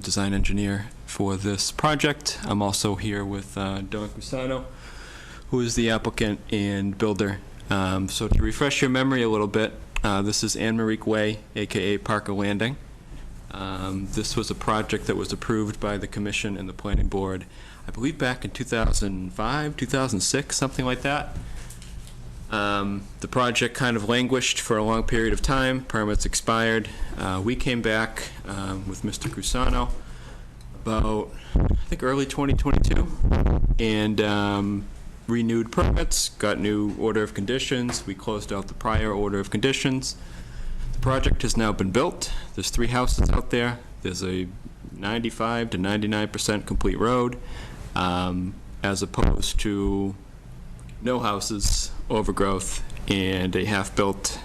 design engineer for this project. I'm also here with Don Cusano, who is the applicant and builder. So to refresh your memory a little bit, this is Anne Marie Way, aka Parker Landing. This was a project that was approved by the commission and the planning board, I believe back in 2005, 2006, something like that. The project kind of languished for a long period of time. Permits expired. We came back with Mr. Cusano about, I think, early 2022, and renewed permits, got new order of conditions. We closed out the prior order of conditions. The project has now been built. There's 3 houses out there. There's a 95 to 99% complete road, as opposed to no houses, overgrowth, and a half-built,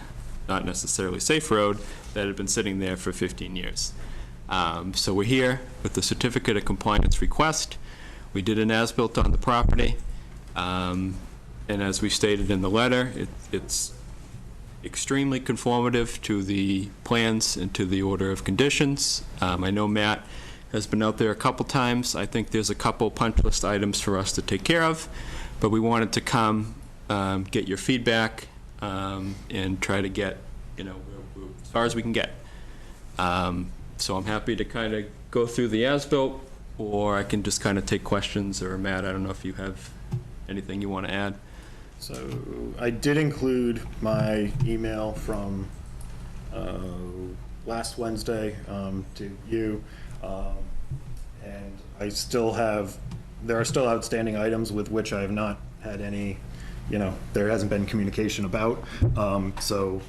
not necessarily safe road that had been sitting there for 15 years. So we're here with the certificate of compliance request. We did an as-built on the property, and as we stated in the letter, it's extremely conformative to the plans and to the order of conditions. I know Matt has been out there a couple times. I think there's a couple punch list items for us to take care of, but we wanted to come, get your feedback, and try to get, as far as we can get. So I'm happy to kind of go through the as-built, or I can just kind of take questions, or Matt, I don't know if you have anything you want to add. So I did include my email from last Wednesday to you, and I still have, there are still outstanding items with which I have not had any, there hasn't been communication about. So,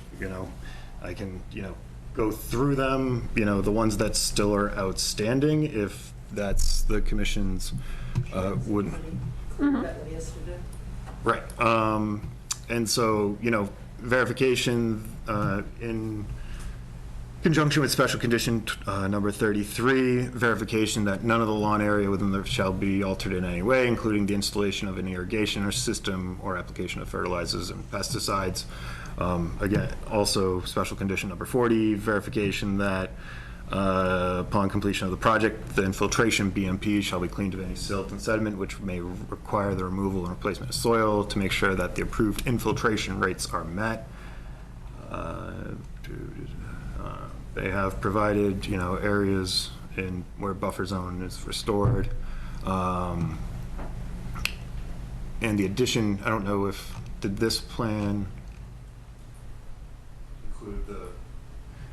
I can, go through them, the ones that still are outstanding, if that's the commission's, would. Yesterday. Right. And so, verification in conjunction with special condition number 33, verification that none of the lawn area within the shall be altered in any way, including the installation of an irrigation or system or application of fertilizers and pesticides. Again, also special condition number 40, verification that upon completion of the project, the infiltration BMP shall be cleaned of any silt and sediment which may require the removal and replacement of soil to make sure that the approved infiltration rates are met. They have provided, areas in where buffer zone is restored. And the addition, I don't know if, did this plan include the,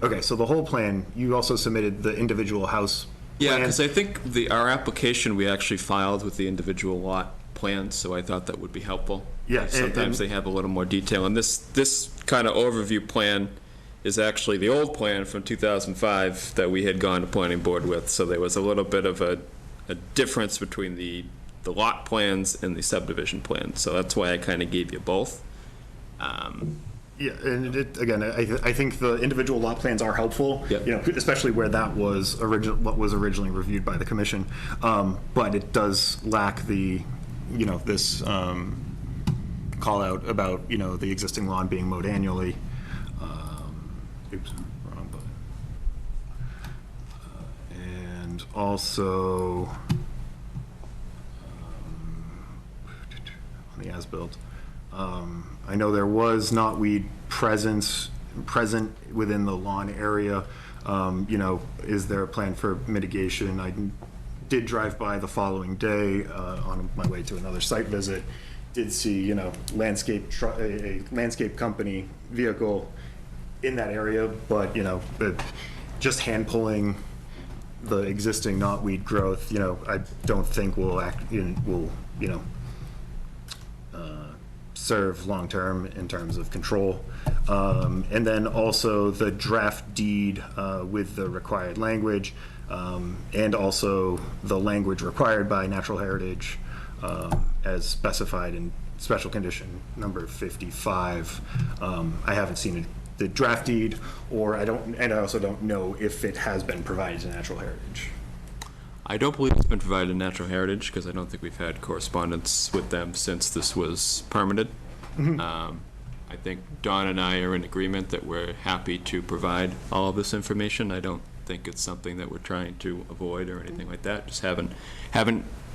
okay, so the whole plan, you also submitted the individual house Yeah, plan? because I think our application, we actually filed with the individual lot plans, so I thought that would be helpful. Yeah, Sometimes they have a little more detail, and this kind of overview plan is actually the old plan from 2005 that we had gone to planning board with, so there was a little bit of a difference between the lot plans and the subdivision plans, so that's why I kind of gave you both. Yeah, and again, I think the individual lot plans are helpful. Yep. You know, especially where that was what was originally reviewed by the commission. But it does lack the, you know, this call out about, you know, the existing lawn being mowed annually. Oops, wrong button. And also on the as-built. I know there was knotweed present within the lawn area. You know, is there a plan for mitigation? I did drive by the following day on my way to another site visit. Did see, you know, a landscape company vehicle in that area, but, you know, just hand pulling the existing knotweed growth, you know, I don't think will serve long-term in terms of control. And then also the draft deed with the required language, and also the language required by Natural Heritage as specified in special condition number 55. I haven't seen the draft deed, and I also don't know if it has been provided to Natural Heritage. I don't believe it's been provided to Natural Heritage because I don't think we've had correspondence with them since this was permitted. I think Don and I are in agreement that we're happy to provide all of this information. I don't think it's something that we're trying to avoid or anything like that. Just haven't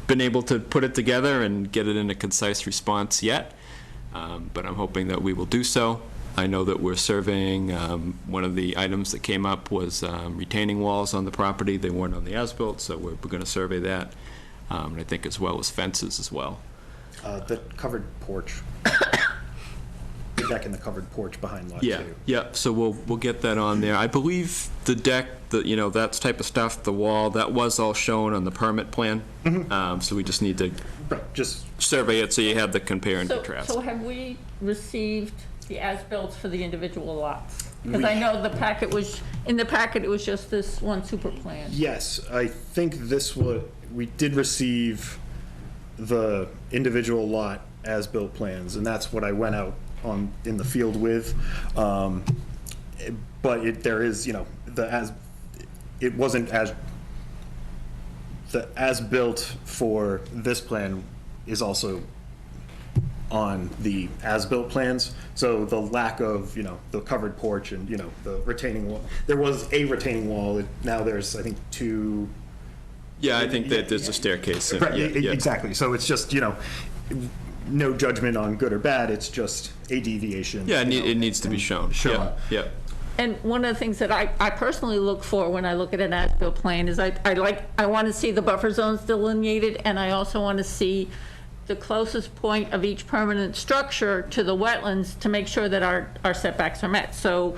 been able to put it together and get it in a concise response yet. But I'm hoping that we will do so. I know that we're surveying, one of the items that came up was retaining walls on the property. They weren't on the as-built, so we're going to survey that. And I think as well as fences as well. The covered porch. The deck and the covered porch behind lot 2. Yeah, so we'll get that on there. I believe the deck, you know, that type of stuff, the wall, that was all shown on the permit plan. So we just need to survey it so you have the compare and contrast. So have we received the as-built for the individual lots? Because I know in the packet, it was just this one super plan. Yes, I think we did receive the individual lot as-built plans, and that's what I went out in the field with. But there is, you know, it wasn't the as-built for this plan is also on the as-built plans. So the lack of, you know, the covered porch and, you know, the retaining wall. There was a retaining wall. Now there's, I think, 2. Yeah, I think that there's a staircase. Right, Yeah. exactly. So it's just, you know, no judgment on good or bad. It's just a deviation. Yeah, it needs to be shown. Yeah. And one of the things that I personally look for when I look at an as-built plan is I want to see the buffer zones delineated, and I also want to see the closest point of each permanent structure to the wetlands to make sure that our setbacks are met. So,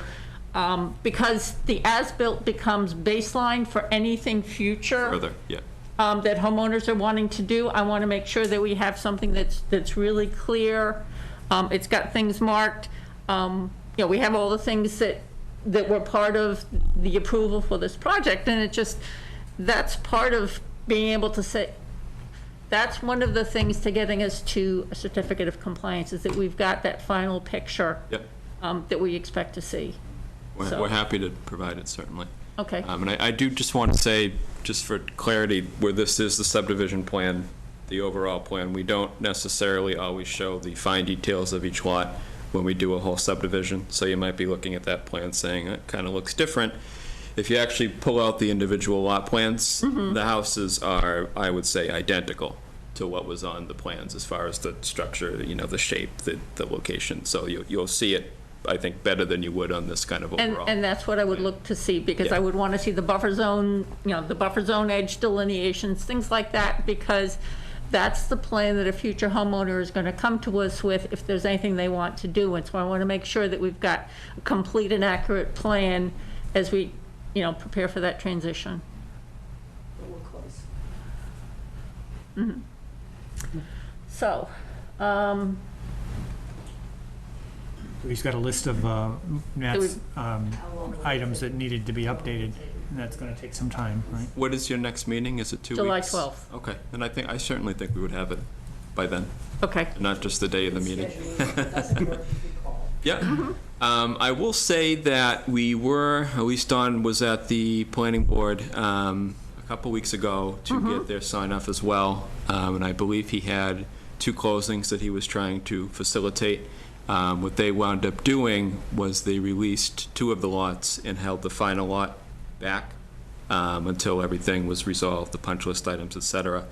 because the as-built becomes baseline for anything future. Further, yeah. That homeowners are wanting to do, I want to make sure that we have something that's really clear. It's got things marked. You know, we have all the things that were part of the approval for this project, and that's part of being able to say, that's one of the things to getting us to a certificate of compliance, is that we've got that final picture. Yep. That we expect to see. We're happy to provide it, certainly. Okay. And I do just want to say, just for clarity, where this is the subdivision plan, the overall plan, we don't necessarily always show the fine details of each lot when we do a whole subdivision. So you might be looking at that plan saying, it kind of looks different. If you actually pull out the individual lot plans, the houses are, I would say, identical to what was on the plans as far as the structure, you know, the shape, the location. So you'll see it, I think, better than you would on this kind of overall. And that's what I would look to see, because I would want to see the buffer zone, you know, the buffer zone edge delineations, things like that, because that's the plan that a future homeowner is going to come to us with if there's anything they want to do. And so I want to make sure that we've got a complete and accurate plan as we, you know, prepare for that transition. We're close. So, He's got a list of Matt's items that needed to be updated, and that's going to take some time, right? What is your next meeting? Is it 2 July weeks? 12th. Okay, and I certainly think we would have it by then, okay. not just the day of the meeting. Scheduling, if it doesn't work, you can call. Yeah. I will say that we were, at least Don was at the planning board a couple weeks ago to get their sign off as well. And I believe he had 2 closings that he was trying to facilitate. What they wound up doing was they released 2 of the lots and held the final lot back until everything was resolved, the punch list items, et cetera.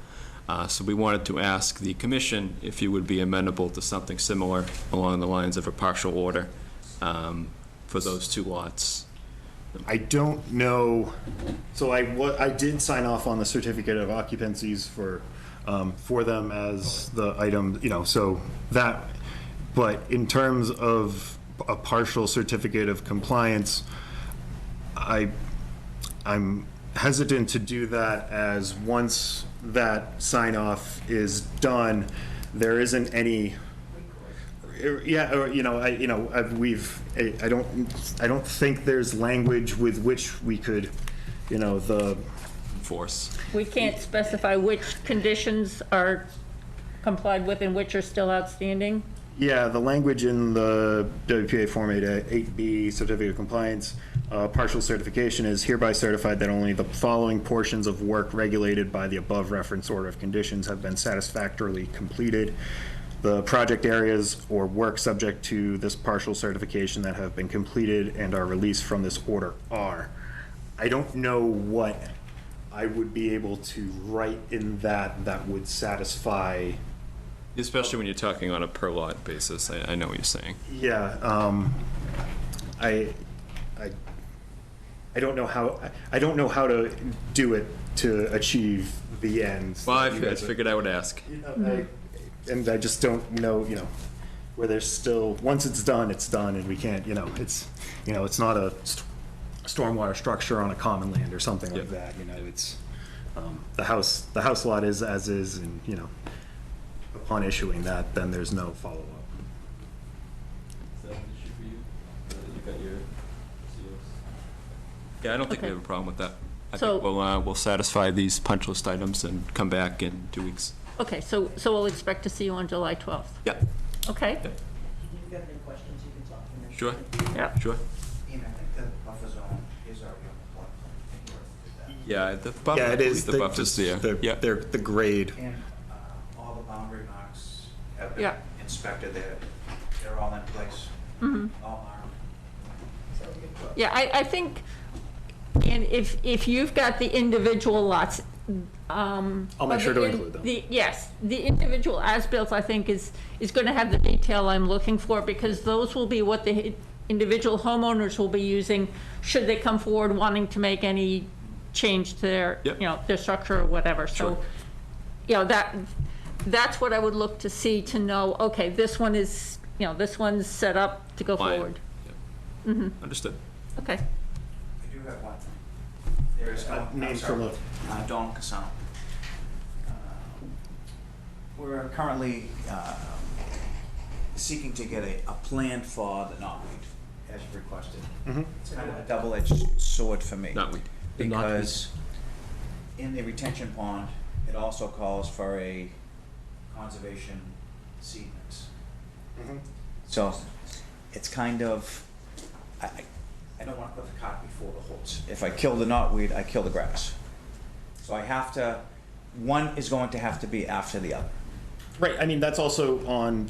So we wanted to ask the commission if you would be amenable to something similar along the lines of a partial order for those 2 lots. I don't know, so I did sign off on the certificate of occupancies for them as the item, you know, so that, but in terms of a partial certificate of compliance, I'm hesitant to do that, as once that sign off is done, there isn't any, yeah, or, you know, I don't think there's language with which we could, you know, Force. We can't specify which conditions are complied with and which are still outstanding? yeah, the language in the WPA Form 8B Certificate of Compliance, partial certification is hereby certified that only the following portions of work regulated by the above referenced order of conditions have been satisfactorily completed. The project areas or work subject to this partial certification that have been completed and are released from this order are. I don't know what I would be able to write in that would satisfy. Especially when you're talking on a per lot basis, I know what you're saying. Yeah, I don't know how to do it to achieve the end. Well, I figured I would ask. You know, and I just don't know, you know, where there's still, once it's done, and we can't, it's not a stormwater structure on a common land or something like that, it's, the house lot is as is, and, upon issuing that, then there's no follow-up. Is that an issue for you? You got your COs? Yeah, I don't think we have a problem with that. I think we'll satisfy these punch list items and come back in 2 weeks. Okay, so we'll expect to see you on July 12th? Yeah. Okay? If you've got any questions, you can talk to me. Sure. Yeah. Sure. I think the buffer zone is already on the floodplain. Yeah, the buffer. Yeah, it is. The buffer's there. Yeah. They're the grade. And all the boundary marks have been Yeah. inspected, they're all in place. All marked. Yeah, I think, and if you've got the individual lots, I'll make sure to include them. Yes, the individual as-built, I think, is going to have the detail I'm looking for, because those will be what the individual homeowners will be using should they come forward wanting to make any change to their, their structure or whatever. So, that's what I would look to see, to know, okay, this one is, this one's set up to go Fine. forward. Yeah. Understood. Okay. I do have one. There is Name for the. Don Casano. We're currently seeking to get a plan for the knotweed, as requested. It's kind of a double-edged sword for me. Knotweed. The Because in the retention pond, it also calls for a conservation seed mix. So it's kind of, I don't want to put the cart before the horse. If I kill the knotweed, I kill the grass. So I have to, one is going to have to be after the other. Right, I mean, that's also on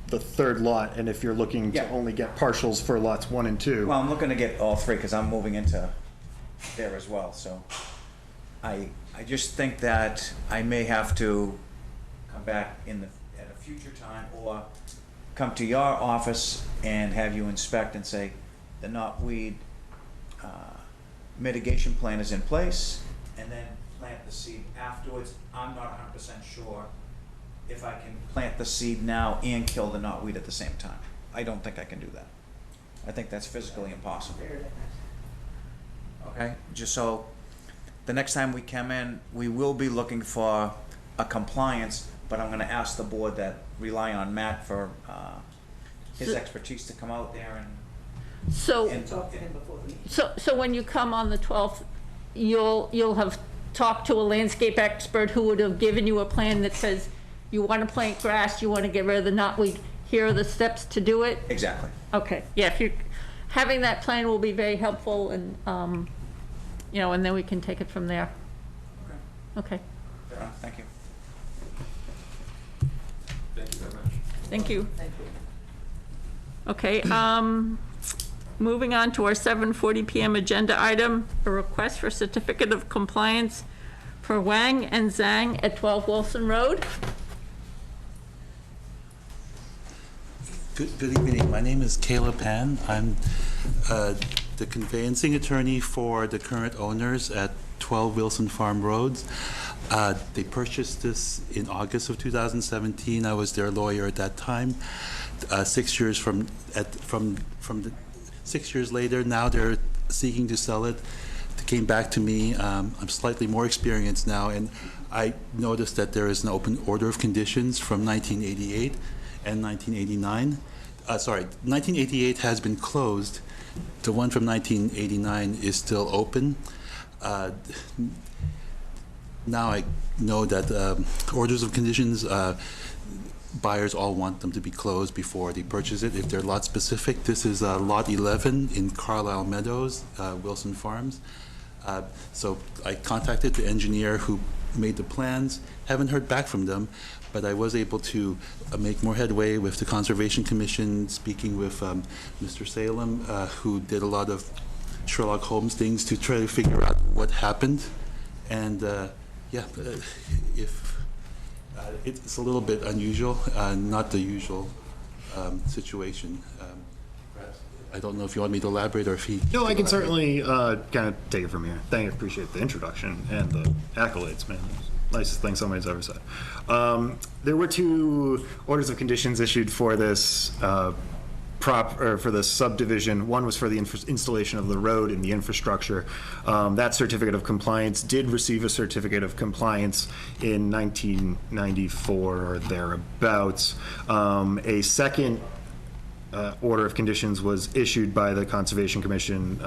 the third lot, and if you're looking to Yeah. only get partials for lots 1 and 2. Well, I'm looking to get all three because I'm moving into there as well, so I just think that I may have to come back at a future time, or come to your office and have you inspect and say, the knotweed mitigation plan is in place, and then plant the seed afterwards. I'm not 100% sure if I can plant the seed now and kill the knotweed at the same time. I don't think I can do that. I think that's physically impossible. Okay, just so the next time we come in, we will be looking for a compliance, but I'm gonna ask the board that rely on Matt for his expertise to come out there and So, Talk to him before the meeting. so when you come on the 12th, you'll have talked to a landscape expert who would have given you a plan that says, you want to plant grass, you want to get rid of the knotweed, here are the steps to do it? Exactly. Okay, yeah, if you, having that plan will be very helpful, and, you know, and then we can take it from there. Okay, Fair enough. Thank you. Thank you very much. thank you. Thank you. Okay, moving on to our 7:40 PM agenda item, a request for certificate of compliance for Wang and Zhang at 12 Wilson Road. Good evening. My name is Caleb Pan. I'm the conveyancing attorney for the current owners at 12 Wilson Farm Roads. They purchased this in August of 2017. I was their lawyer at that time. 6 years from 6 years later, now they're seeking to sell it. They came back to me. I'm slightly more experienced now, and I noticed that there is an open order of conditions from 1988 and 1989. 1988 has been closed. The one from 1989 is still open. Now I know that orders of conditions, buyers all want them to be closed before they purchase it. If they're lot specific, this is lot 11 in Carlisle Meadows, Wilson Farms. So I contacted the engineer who made the plans, haven't heard back from them, but I was able to make more headway with the Conservation Commission, speaking with Mr. Salem, who did a lot of Sherlock Holmes things to try to figure out what happened. And it's a little bit unusual, not the usual situation. I don't know if you want me to elaborate or if he... No, I can certainly kind of take it from here. I appreciate the introduction and the accolades, man. Nicest thing somebody's ever said. There were 2 orders of conditions issued for this for the subdivision. One was for the installation of the road and the infrastructure. That certificate of compliance did receive a certificate of compliance in 1994 or thereabouts. A second order of conditions was issued by the Conservation Commission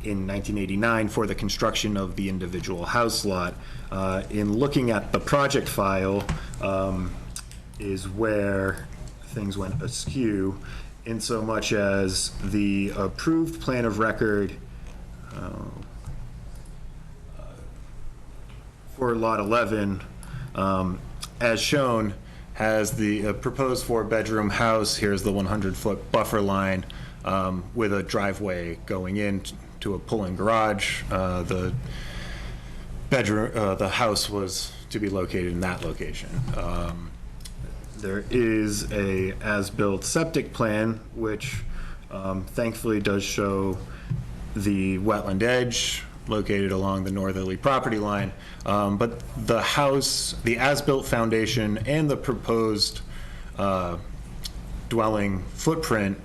in 1989 for the construction of the individual house lot. In looking at the project file is where things went askew, in so much as the approved plan of record for lot 11, as shown, has the proposed 4-bedroom house. Here's the 100-foot buffer line with a driveway going in to a pull-in garage. The house was to be located in that location. There is a as-built septic plan, which thankfully does show the wetland edge located along the northerly property line. But the house, the as-built foundation, and the proposed dwelling footprint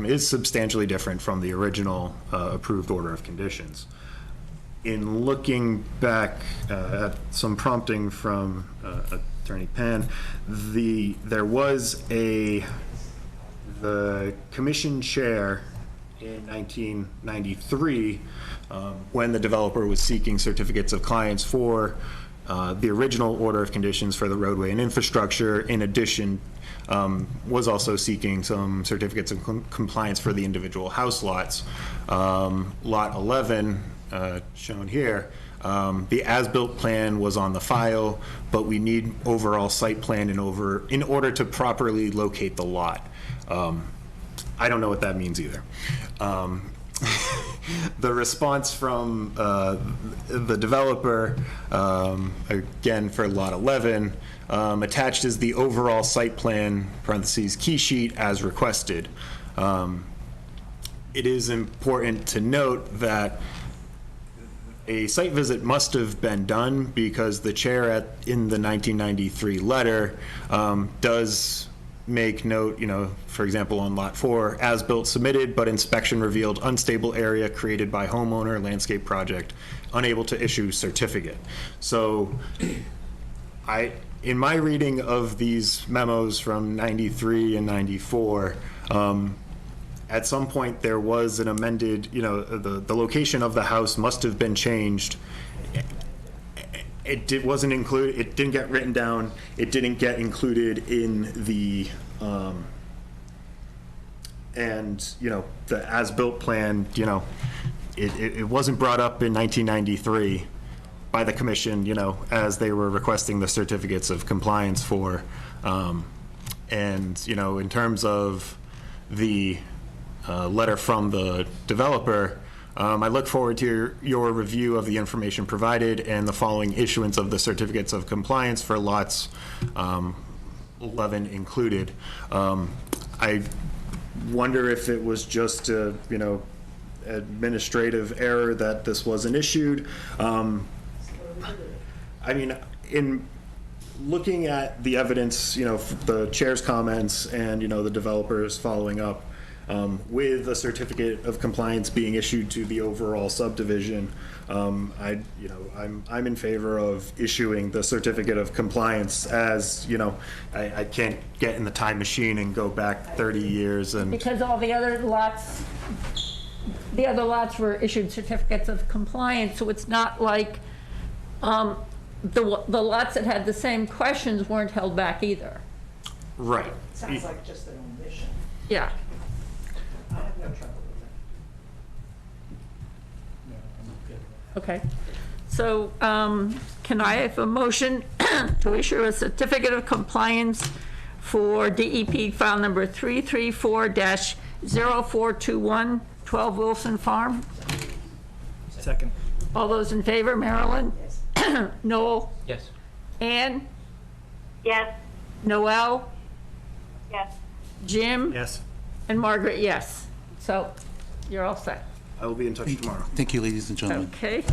is substantially different from the original approved order of conditions. In looking back at some prompting from Attorney Pan, there was the commission chair in 1993 when the developer was seeking certificates of compliance for the original order of conditions for the roadway and infrastructure. In addition, was also seeking some certificates of compliance for the individual house lots. Lot 11, shown here, the as-built plan was on the file, but we need overall site plan in order to properly locate the lot. I don't know what that means either. The response from the developer, again for lot 11, attached is the overall site plan, parentheses, key sheet as requested. It is important to note that a site visit must have been done because the chair in the 1993 letter does make note, for example, on lot 4, as-built submitted, but inspection revealed unstable area created by homeowner, landscape project, unable to issue certificate. So in my reading of these memos from 93 and 94, at some point there was an amended, the location of the house must have been changed wasn't included, it didn't get written down, it didn't get included in the, and, you know, the as-built plan, you know, it wasn't brought up in 1993 by the commission, you know, as they were requesting the certificates of compliance for, and, you know, in terms of the letter from the developer, I look forward to your review of the information provided and the following issuance of the certificates of compliance for lots 11 included. I wonder if it was just a, you know, administrative error that this wasn't issued. I mean, in looking at the evidence, you know, the chair's comments and, you know, the developers following up, with a certificate of compliance being issued to the overall subdivision, I'm in favor of issuing the certificate of compliance, as, you know, I can't get in the time machine and go back 30 years and. Because all the other lots were issued certificates of compliance, so it's not like, the lots that had the same questions weren't held back either. Right. Sounds like just an omission. Yeah. I have no trouble with Okay. So, can I have a motion to issue a certificate of compliance for DEP file number 334-0421, 12 Wilson Farm? Second. All those in favor, Marilyn? Yes. Noel? Yes. Ann? Yes. Noel? Yes. Jim? Yes. And Margaret, yes. So, you're all set. I will be in touch tomorrow. Thank you, ladies and gentlemen. Okay.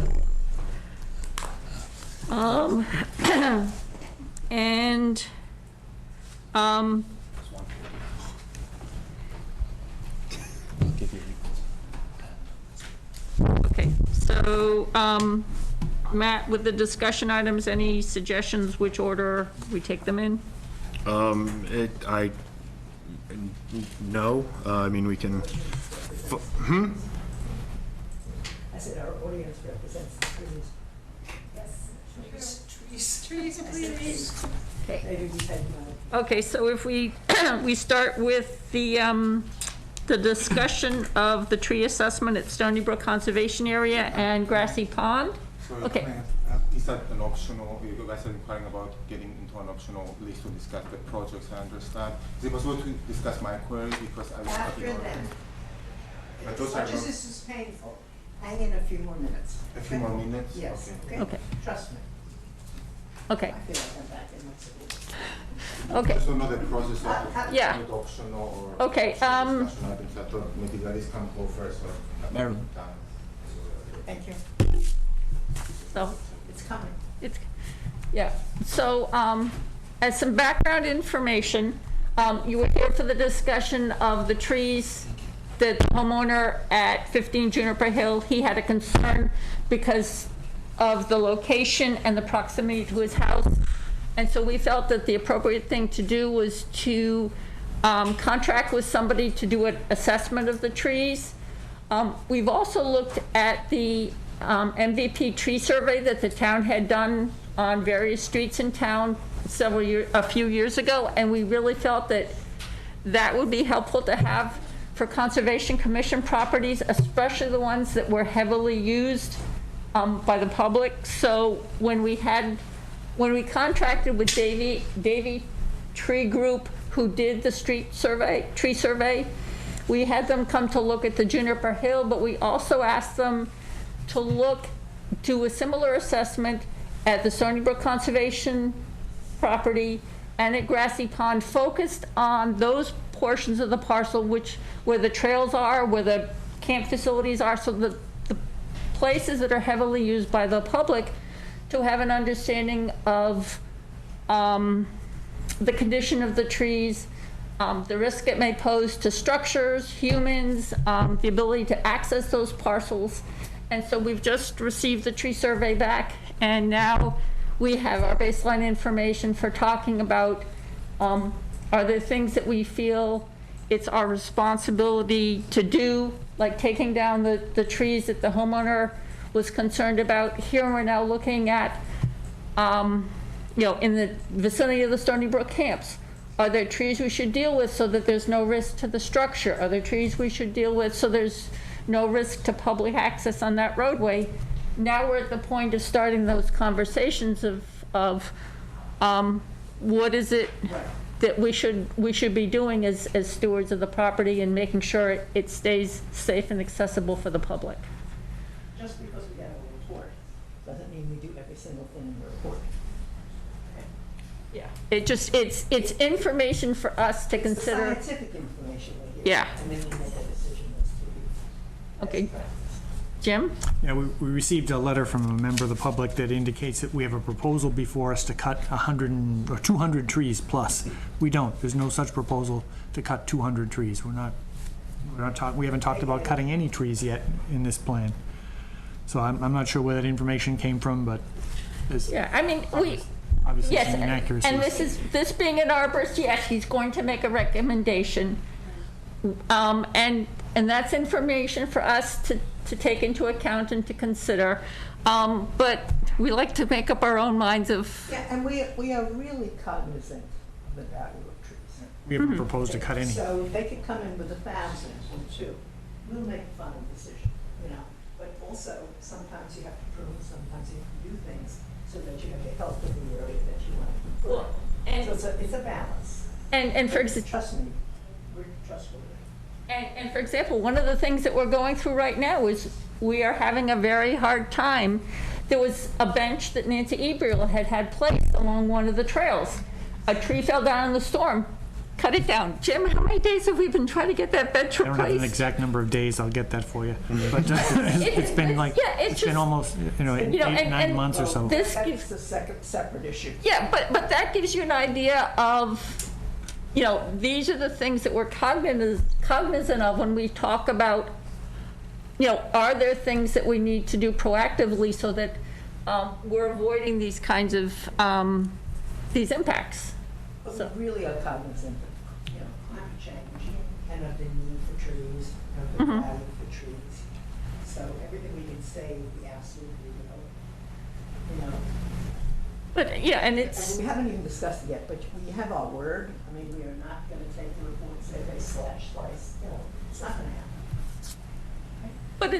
And, okay, so, Matt, with the discussion items, any suggestions which order we take them in? No, I mean, we can, I said our audience represents the trees. Yes. Trees, please. Okay. Maybe we had, Okay, so if we, we start with the discussion of the tree assessment at Stony Brook Conservation Area and Grassy Pond. Okay. Is that an optional, you guys are inquiring about getting into an optional list to discuss the projects, I understand. Is it possible to discuss my query, because I was after talking that, But as those much are as this is painful, hang in a few more minutes. a few more minutes? Yes, Okay. Okay. Trust me. Okay, I feel like I'm back in Mexico. okay. Just to know the process of Yeah. with optional or. Okay, discussion items. I thought maybe ladies can go first or. Marilyn. Thank you. So, It's coming. it's, yeah. So, as some background information, you were here for the discussion of the trees that the homeowner at 15 Juniper Hill, he had a concern because of the location and the proximity to his house. And so we felt that the appropriate thing to do was to contract with somebody to do an assessment of the trees. We've also looked at the MVP tree survey that the town had done on various streets in town a few years ago, and we really felt that that would be helpful to have for Conservation Commission properties, especially the ones that were heavily used by the public. So when we contracted with Davy Tree Group, who did the tree survey, we had them come to look at the Juniper Hill, but we also asked them to do a similar assessment at the Stony Brook Conservation property and at Grassy Pond, focused on those portions of the parcel where the trails are, where the camp facilities are, so the places that are heavily used by the public, to have an understanding of the condition of the trees, the risk it may pose to structures, humans, the ability to access those parcels. And so we've just received the tree survey back, and now we have our baseline information for talking about, are there things that we feel it's our responsibility to do, like taking down the trees that the homeowner was concerned about. Here we're now looking at in the vicinity of the Stony Brook camps? Are there trees we should deal with so that there's no risk to the structure? Are there trees we should deal with so there's no risk to public access on that roadway? Now we're at the point of starting those conversations of what is it that we should be doing as stewards of the property and making sure it stays safe and accessible for the public. Just because we have a report doesn't mean we do every single thing in the report. Yeah. It's information for us to consider. It's scientific information we hear. Yeah. And then we make a decision as to. Okay. Jim? Yeah, we received a letter from a member of the public that indicates that we have a proposal before us to cut 100 or 200 trees plus. We don't. There's no such proposal to cut 200 trees. We haven't talked about cutting any trees yet in this plan. So I'm not sure where that information came from, but there's obviously Yes, some inaccuracies. and this being an arborist, yes, he's going to make a recommendation. And that's information for us to take into account and to consider. But we like to make up our own minds of. Yeah, and we are really cognizant of the value of trees. We haven't proposed to cut any. So they could come in with 1,000 or 2. We'll make a final decision, But also, sometimes you have to prune, sometimes you have to do things so that you have the health of the area that you want to Well, and- so it's a balance. And for example. Trust me, we're trustworthy. And for example, one of the things that we're going through right now is we are having a very hard time. There was a bench that Nancy Ebriel had placed along one of the trails. A tree fell down in the storm, cut it down. Jim, how many days have we been trying to get that bench I don't have an replaced? exact number of days. I'll get that for you. But it's been like, it's been almost, 8-9 months or so. This That's gives, a separate issue. yeah, but that gives you an idea of, these are the things that we're cognizant of when we talk about, are there things that we need to do proactively so that we're avoiding these kinds of, these impacts? But So- we really are cognizant of, climate change and of the need for trees, of the value for trees. So everything we can say would be absolutely, But, yeah, and And it's, we haven't even discussed it yet, but we have our word. I mean, we are not going to take the report and say they slash twice. It's not going to happen. but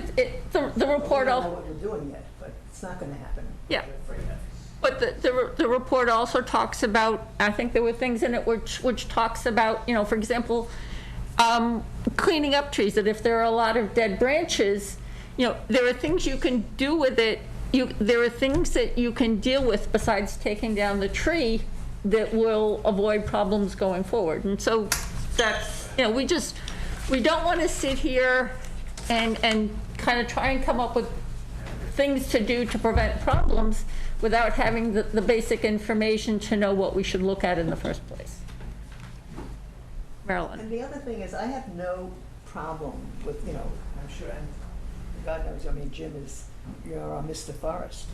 the We report don't know also, what we're doing yet, but it's not going to happen. Yeah. We're afraid of. but the report also talks about, I think there were things in it which talks about, for example, cleaning up trees, that if there are a lot of dead branches, there are things you can do with it. There are things that you can deal with besides taking down the tree that will avoid problems going forward. And so that's, we don't want to sit here and kind of try and come up with things to do to prevent problems without having the basic information to know what we should look at in the first place. Marilyn? And the other thing is, I have no problem with, I'm sure, and God knows, Jim you're Mr. Forest,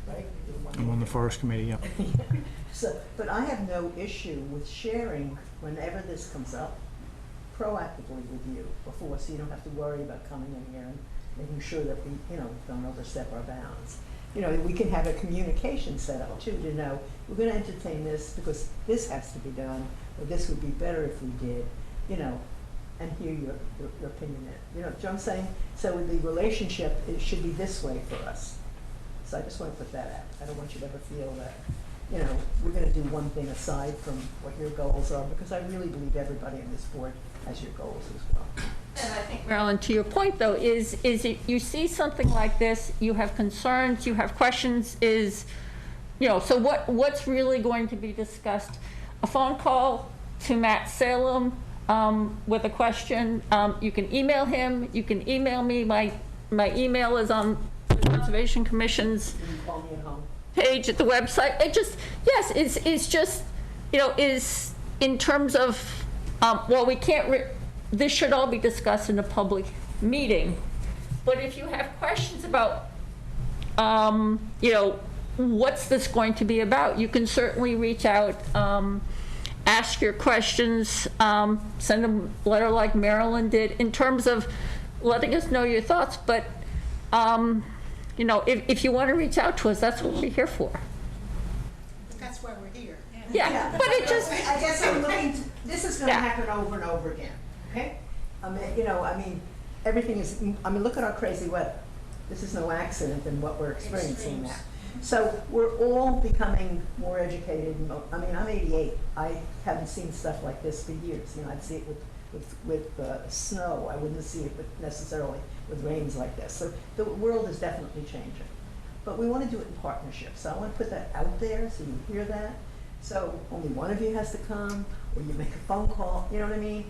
right? You're one of I'm on the forest committee, yeah. So, but I have no issue with sharing whenever this comes up proactively with you before, so you don't have to worry about coming in here and making sure that we, don't overstep our bounds. We can have a communication set up too, to know, we're gonna entertain this because this has to be done, or this would be better if we did, and hear your opinion. You know what I'm saying? So the relationship, it should be this way for us. So I just want to put that out. I don't want you to ever feel that, we're going to do one thing aside from what your goals are, because I really believe everybody on this board has your goals as well. And I think, Marilyn, to your point, though, is you see something like this, you have concerns, you have questions, so what's really going to be discussed? A phone call to Matt Salem with a question. You can email him, you can email me. My email is on the Conservation Commission's You can call me at home. page at the website. It's just, is in terms of, we can't, this should all be discussed in a public meeting. But if you have questions about, what's this going to be about, you can certainly reach out, ask your questions, send a letter like Marilyn did, in terms of letting us know your thoughts. But, if you want to reach out to us, that's what we're here for. why we're here. Yeah, but it just, I guess I'm looking, this is gonna Yeah. happen over and over again, okay? I mean, everything is, look at our crazy weather. This is no accident in what we're experiencing now. So we're all becoming more educated. I'm 88. I haven't seen stuff like this for years. I'd see it with snow. I wouldn't see it necessarily with rains like this. So the world is definitely changing. But we want to do it in partnership. So I want to put that out there so you hear that. So only one of you has to come, or you make a phone call, you know what I mean?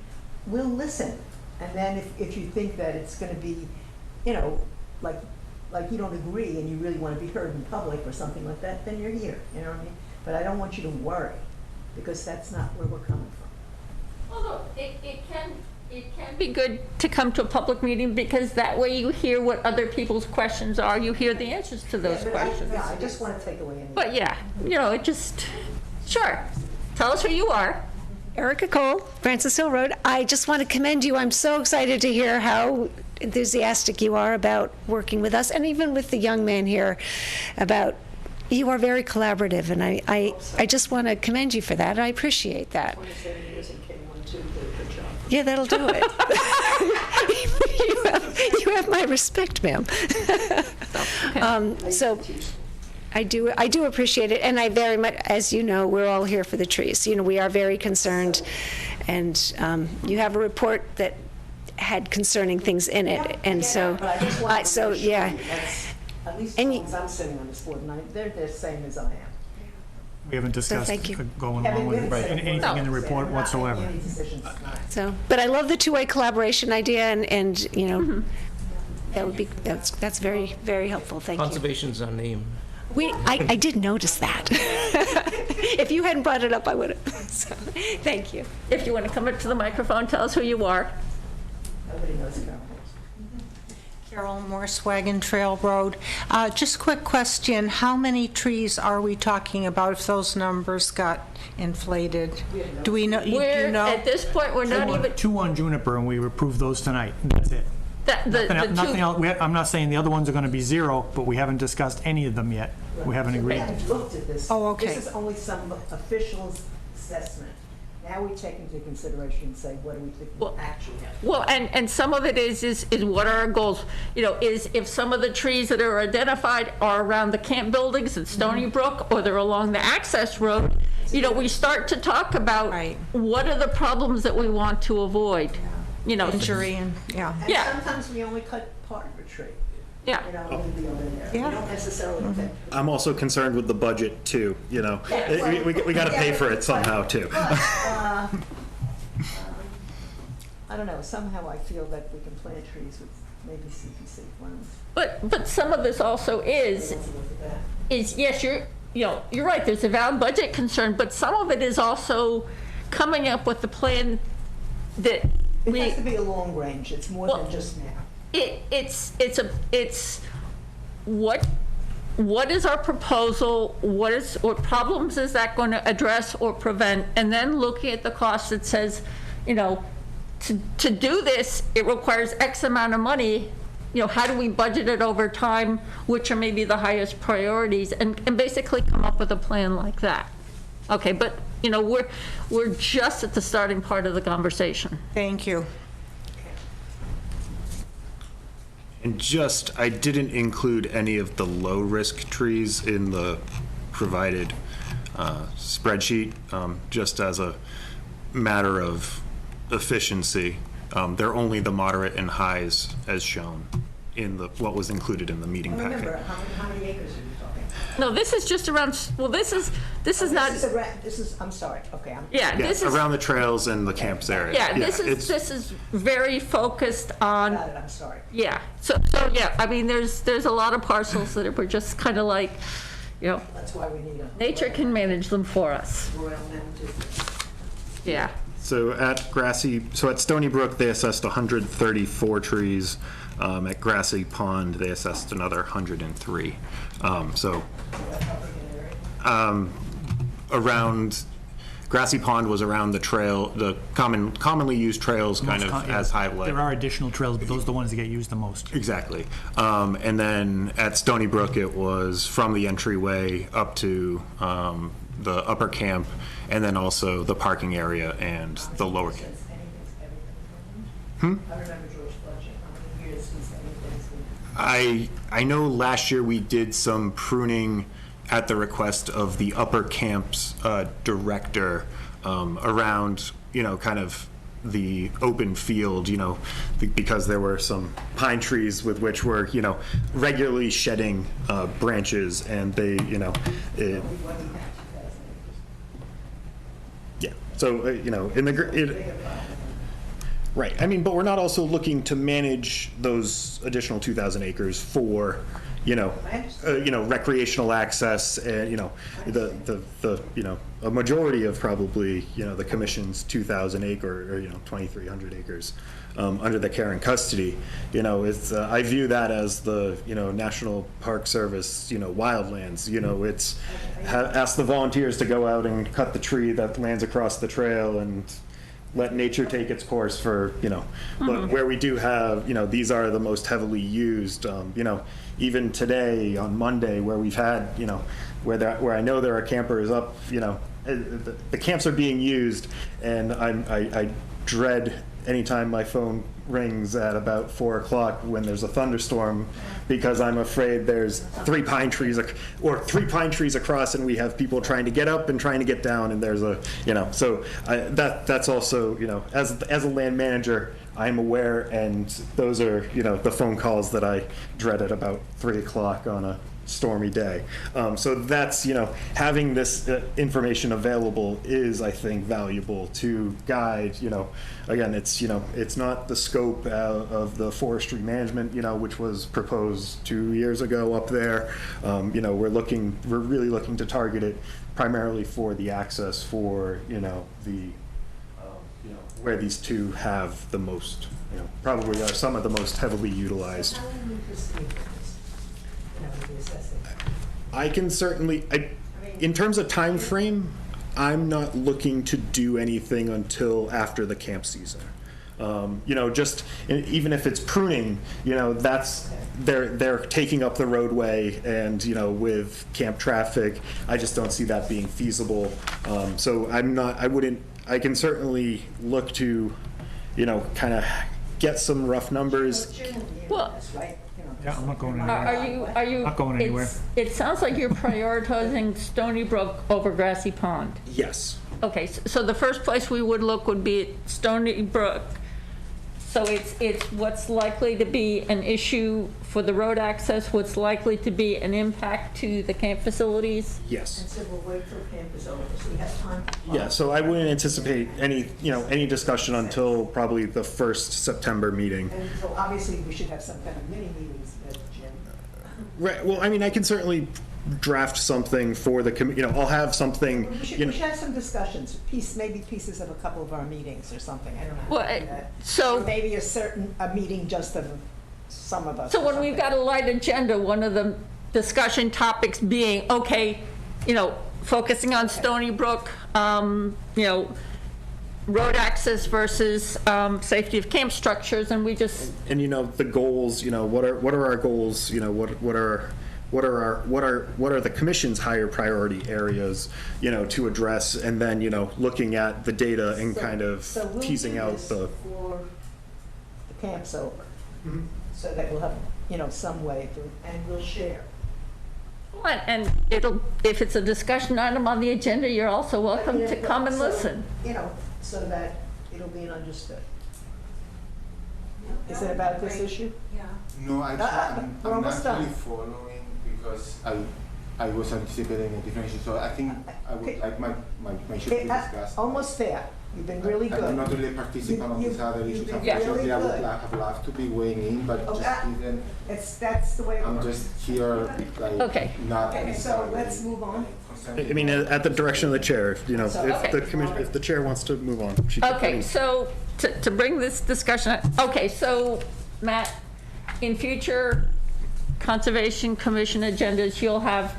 We'll listen. And then if you think that it's going to be, like you don't agree and you really want to be heard in public or something like that, then you're here, you know what I mean? But I don't want you to worry, because that's not where we're coming from. although it can be good to come to a public meeting, because that way you hear what other people's questions are, you hear the answers to those questions. I just want to take away anything. But yeah, it just, sure, tell us who you are. Erica Cole, Francis Hill Road. I just want to commend you. I'm so excited to hear how enthusiastic you are about working with us, and even with the young man here, about you are very collaborative, and I just want to commend you for that. I appreciate that. 27 years in K1 too, did a good job. Yeah, that'll do it. you have my respect, ma'am. So I do appreciate it, and I very much, as you know, we're all here for the trees. We are very concerned, and you have a report that had concerning things in it, and so, yeah. At least And as long as I'm sitting on this board, and they're the same as I am. We haven't discussed thank you. going along with anything in the report whatsoever. So, but I love the two-way collaboration idea, and that would be, that's very, very helpful. Thank you. Conservation's our name. I did notice that. If you hadn't brought it up, I would have. So, thank you. If you want to come up to the microphone, tell us who you are. Nobody knows Carol. Carol Morse, Wagon Trail Road. Just a quick question, how many trees are we talking about if those numbers got inflated? Do we know? Do you know? At this point, we're not even, Two on Juniper, and we approved those tonight, and that's it. Nothing else. I'm not saying the other ones are going to be zero, but we haven't discussed any of them yet. We haven't agreed. We haven't looked at this. Oh, okay. This is only some official's assessment. Now we take into consideration and say, what do we think we actually have? Well, and some of it is what are our goals? Is if some of the trees that are identified are around the camp buildings at Stony Brook, or they're along the access road, we start to talk about what are the problems that we want to avoid. Injury and, yeah. And sometimes we only cut part of a tree. Yeah. Leave the other there. Yeah. We don't necessarily take. I'm also concerned with the budget too, we got to pay for it somehow too. I don't know, somehow I feel that we can plant trees with maybe CPC funds. But some of this also is yes, you're right, there's a valid budget concern, but some of it is also coming up with the plan that It has to be a long range, it's more than just now. It's what is our proposal, what problems is that going to address or prevent, and then looking at the cost that says, to do this, it requires X amount of money, how do we budget it over time, which are maybe the highest priorities, and basically come up with a plan like that. Okay, but we're just at the starting part of the conversation. Thank you. And I didn't include any of the low-risk trees in the provided spreadsheet, just as a matter of efficiency. They're only the moderate and highs as shown in what was included in the meeting packet. Remember, how many acres are you talking? No, this is just around, well, this is not. I'm sorry, okay. This is. Around the trails and the camps area. Yeah, this is very focused on. Got it, I'm sorry. Yeah, so yeah, there's a lot of parcels that we're just kind of like, That's why we need a. nature can manage them for us. Royal Mountain. Yeah. So at Stony Brook, they assessed 134 trees. At Grassy Pond, they assessed another 103. Around Grassy Pond was around the trail, the commonly used trails, kind of as highlighted. There are additional trails, but those are the ones that get used the most. Exactly. And then at Stony Brook, it was from the entryway up to the upper camp, and then also the parking area and the lower camp. I remember George Fletcher, how many years he's anything's been. I know last year we did some pruning at the request of the upper camp's director around, kind of the open field, because there were some pine trees with which were, regularly shedding branches, and they, yeah. So, in the, right. I mean, but we're not also looking to manage those additional 2,000 acres for, recreational access, and, a majority of probably, the commission's 2,000 acre or, 2,300 acres under the care and custody. It's, I view that as the, National Park Service, wildlands, it's, ask the volunteers to go out and cut the tree that lands across the trail and let nature take its course for, but where we do have, these are the most heavily used, even today on Monday where we've had, where I know there are campers up, the camps are being used, and I dread anytime my phone rings at about 4 o'clock when there's a thunderstorm, because I'm afraid there's 3 pine trees across, and we have people trying to get up and trying to get down, and there's a, so that's also, as a land manager, I'm aware, and those are, the phone calls that I dread at about 3 o'clock on a stormy day. So that's, having this information available is, I think, valuable to guide, again, it's, it's not the scope of the forestry management, which was proposed 2 years ago up there. We're really looking to target it primarily for the access for, the, where these two have the most, probably are some of the most heavily utilized. How will we proceed with this? The assessing? I can certainly, in terms of time frame, I'm not looking to do anything until after the camp season. Just even if it's pruning, that's they're taking up the roadway, and with camp traffic, I just don't see that being feasible. So I can certainly look to, kind of get some rough numbers. Well, Yeah, I'm not going anywhere. Are you? Not going anywhere. It sounds like you're prioritizing Stony Brook over Grassy Pond. Yes. Okay, so the first place we would look would be at Stony Brook. So it's what's likely to be an issue for the road access, what's likely to be an impact to the camp facilities? Yes. And so we'll wait till camp is over, so we have time. Yeah, so I wouldn't anticipate any discussion until probably the first September meeting. And so obviously we should have some kind of mini meetings with Jim. Right, well, I mean, I can certainly draft something for the, I'll have something, We should have some discussions, maybe pieces of a couple of our meetings or something, I don't know. Well, so. Or maybe a meeting just of some of us. So or when we've got a light agenda, one of the discussion topics being, okay, focusing on Stony Brook, road access versus safety of camp structures, and we just. and the goals, what are our goals, what are the commission's higher priority areas, to address, and then, looking at the data and kind of teasing out the. For the camp's over, so that we'll have, some way to, and we'll share. And if it's a discussion item on the agenda, you're also welcome to come and listen. So that it'll be understood. Is it about this issue? Yeah. No, I'm not really following, because I was anticipating a different issue, so I think I would like my issue to be discussed. Almost there. You've been really good. I'm not really a participant on these other issues. Unfortunately, I would have loved to be weighing in, but just given that's the way it I'm works. just here, Okay. not. Okay, so let's move on. I mean, at the direction of the chair, if the commission, if the chair wants to move on. She can. Okay, so to bring this discussion, okay, so Matt, in future Conservation Commission agendas, you'll have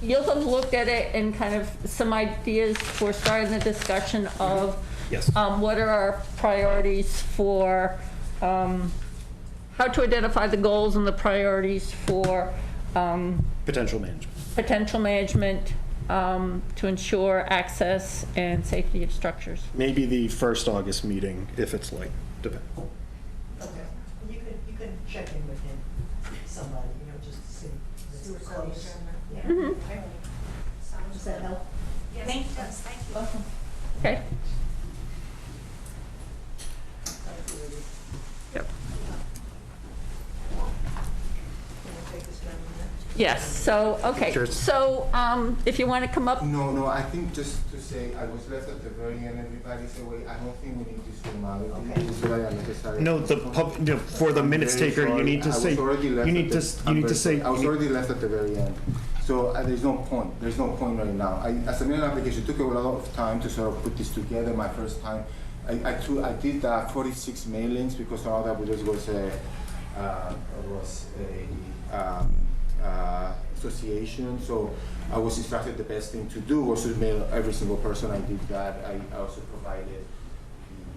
looked at it and kind of some ideas for starting the discussion of Yes. What are our priorities for how to identify the goals and the priorities for Potential management. to ensure access and safety of structures. Maybe the first August meeting, if it's late. Okay. You can check in with him, somebody, just to see. If it's close. Yeah. Mhm. Does that help? Yes, thank you. Welcome. Okay. Yep. Yes, so, okay, Cheers. so, if you want to come up, No, I think just to say, I was left at the very end, everybody said, wait, I don't think we need this formality. It's very unnecessary. No, for the minutes I'm very taker, you sorry. need to I was say, already left you at need the- to, I'm you need to very say. sorry. I was you need- already left at the very end. So there's no point right now. I submitted an application, it took a lot of time to sort of put this together my first time. I did 46 mailings because all that was a association, so I was instructed the best thing to do was to mail every single person. I did that. I also provided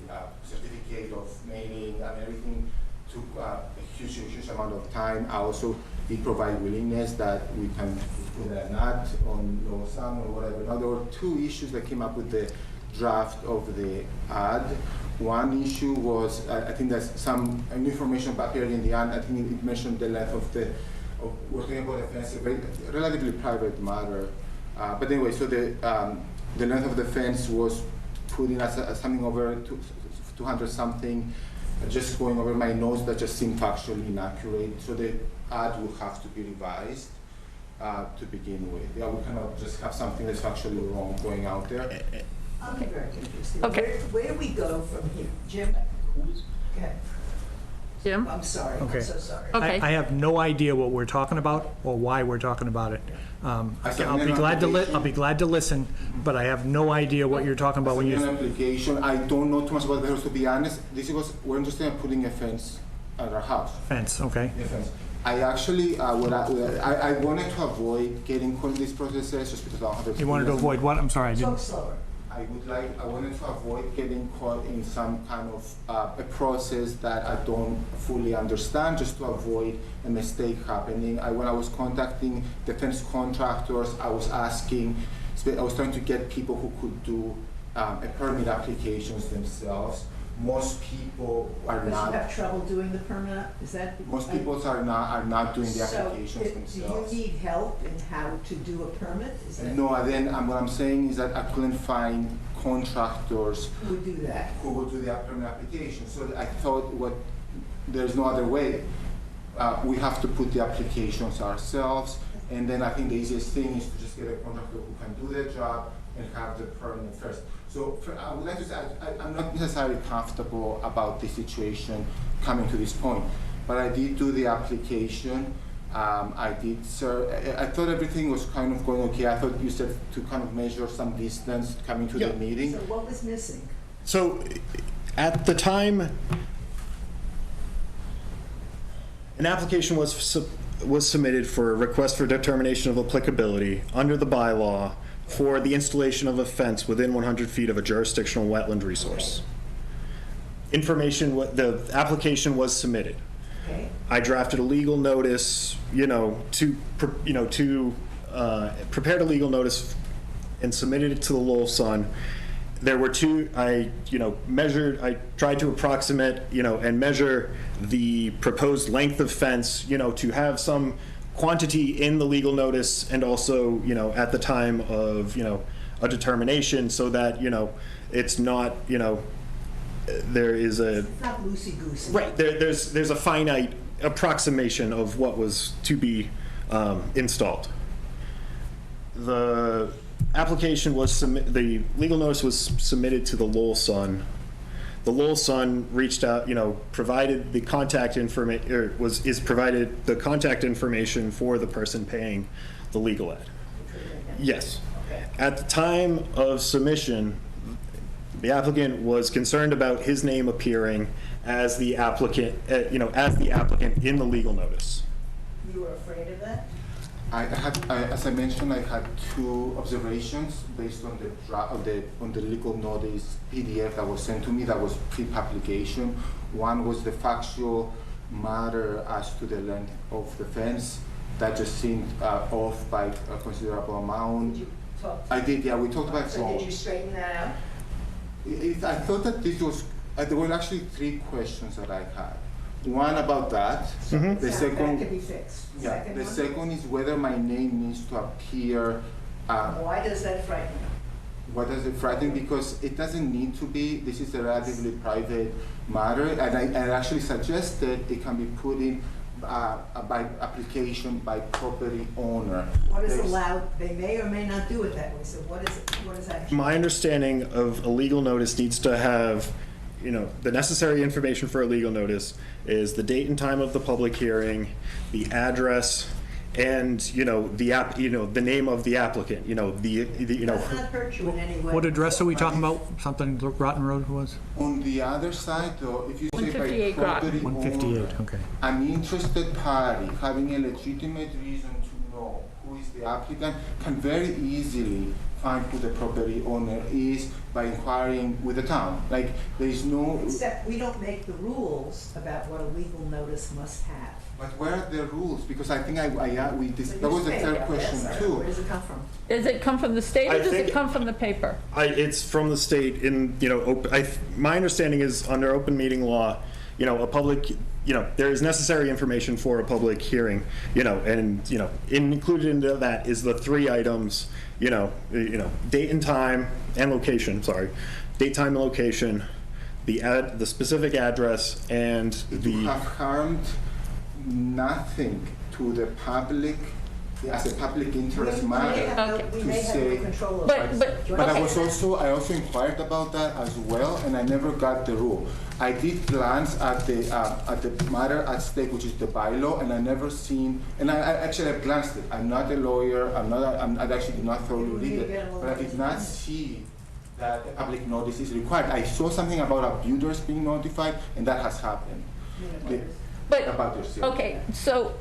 the certificate of mailing, and everything took a huge amount of time. I also did provide willingness that we can put an ad on Low Sun or whatever. Now there were two issues that came up with the draft of the ad. One issue was, I think there's some information back early in the ad. I think it mentioned the length of the, we're talking about a fence, a very relatively private matter. But anyway, so the length of the fence was put in as something over 200 something. Just going over my notes that just seemed factually inaccurate. So the ad will have to be revised to begin with. Yeah, we cannot just have something that's factually wrong going out there. I'm very confused. Okay. Where do we go from here? Jim? Go ahead. Jim? I'm sorry, I'm Okay. so sorry. Okay. I have no idea what we're talking about or why we're talking about it. I'll submitted be an glad to application. I'll be glad to listen, but I have no idea what you're talking about when An you. application. I don't know too much about the house, to be honest. We're interested in putting a fence at our house. Fence, okay. A fence. I actually, I wanted to avoid getting caught in these processes just because I don't have experience. You wanted to avoid what? I'm sorry, I Talk didn't. slower. I wanted to avoid getting caught in some kind of a process that I don't fully understand, just to avoid a mistake happening. When I was contacting defense contractors, I was trying to get people who could do a permit applications themselves. Most people are Because not. you have trouble doing the permit, is that? Most people are not doing the applications themselves. Do you need help in how to do a permit? Is that? No, what I'm saying is that I couldn't find contractors Who would do that? who would do the permit application. So I thought there's no other way. We have to put the applications ourselves, and then I think the easiest thing is to just get a contractor who can do their job and have the permit first. So I would like to say, I'm not necessarily comfortable about the situation coming to this point, but I did do the application. I thought everything was kind of going okay. I thought you said to kind of measure some distance coming to the meeting. So what was missing? So, at the time, an application was submitted for a request for determination of applicability under the bylaw for the installation of a fence within 100 feet of a jurisdictional wetland resource. The application was submitted. Okay. I drafted a legal notice, prepared a legal notice and submitted it to the Lowell Sun. There were I tried to approximate, and measure the proposed length of fence, to have some quantity in the legal notice and also, at the time of, a determination so that, it's not, there is a. It's not loosey-goosey. Right, there's a finite approximation of what was to be installed. The application was the legal notice was submitted to the Lowell Sun. The Lowell Sun reached out, provided the contact information, provided the contact information for the person paying the legal ad. Yes. At the time of submission, the applicant was concerned about his name appearing as the applicant, in the legal notice. You were afraid of that? As I mentioned, I had two observations based on the legal notice PDF that was sent to me that was pre-publication. One was the factual matter as to the length of the fence. That just seemed off by a considerable amount. talked? I did, yeah, we talked about So did you straighten that out? I thought that this was, there were actually 3 questions that I had. One about that. The That second, could be fixed. yeah, Second the one? second is whether my name needs to appear. Why does that frighten you? What does it frighten? Because it doesn't need to be. This is a relatively private matter, and I actually suggested it can be put in by application by property owner. What is allowed, they may or may not do it that way, so what is that? My understanding of a legal notice needs to have, the necessary information for a legal notice is the date and time of the public hearing, the address, and, the name of the applicant, Does not hurt you in any way. What address are we talking about? Something Groton Road was? On the other side, though, if you say by 158 property owner, 158, okay. an interested party having a legitimate reason to know who is the applicant can very easily find who the property owner is by inquiring with the town. Like, there is no. Except we don't make the rules about what a legal notice must have. But where are the rules? Because I think that was the third question too. Where does it come from? Does it come from the state, I or does it think- come from the paper? It's from the state in, my understanding is under open meeting law, a public, there is necessary information for a public hearing, and, included into that is the 3 items, date and time and location, date, time, and location, the specific address, and You have harmed nothing to the public as a public interest matter. We to may have say- no control of But- it. but- But I Okay. also inquired about that as well, and I never got the rule. I did glance at the matter at stake, which is the bylaw, and I never seen. And I actually have glanced it. I'm not a lawyer. I actually did not thoroughly read it, but I did not see that a public notice is required. I saw something about abusers being notified, and that has happened. But, Abutters, yeah. okay, so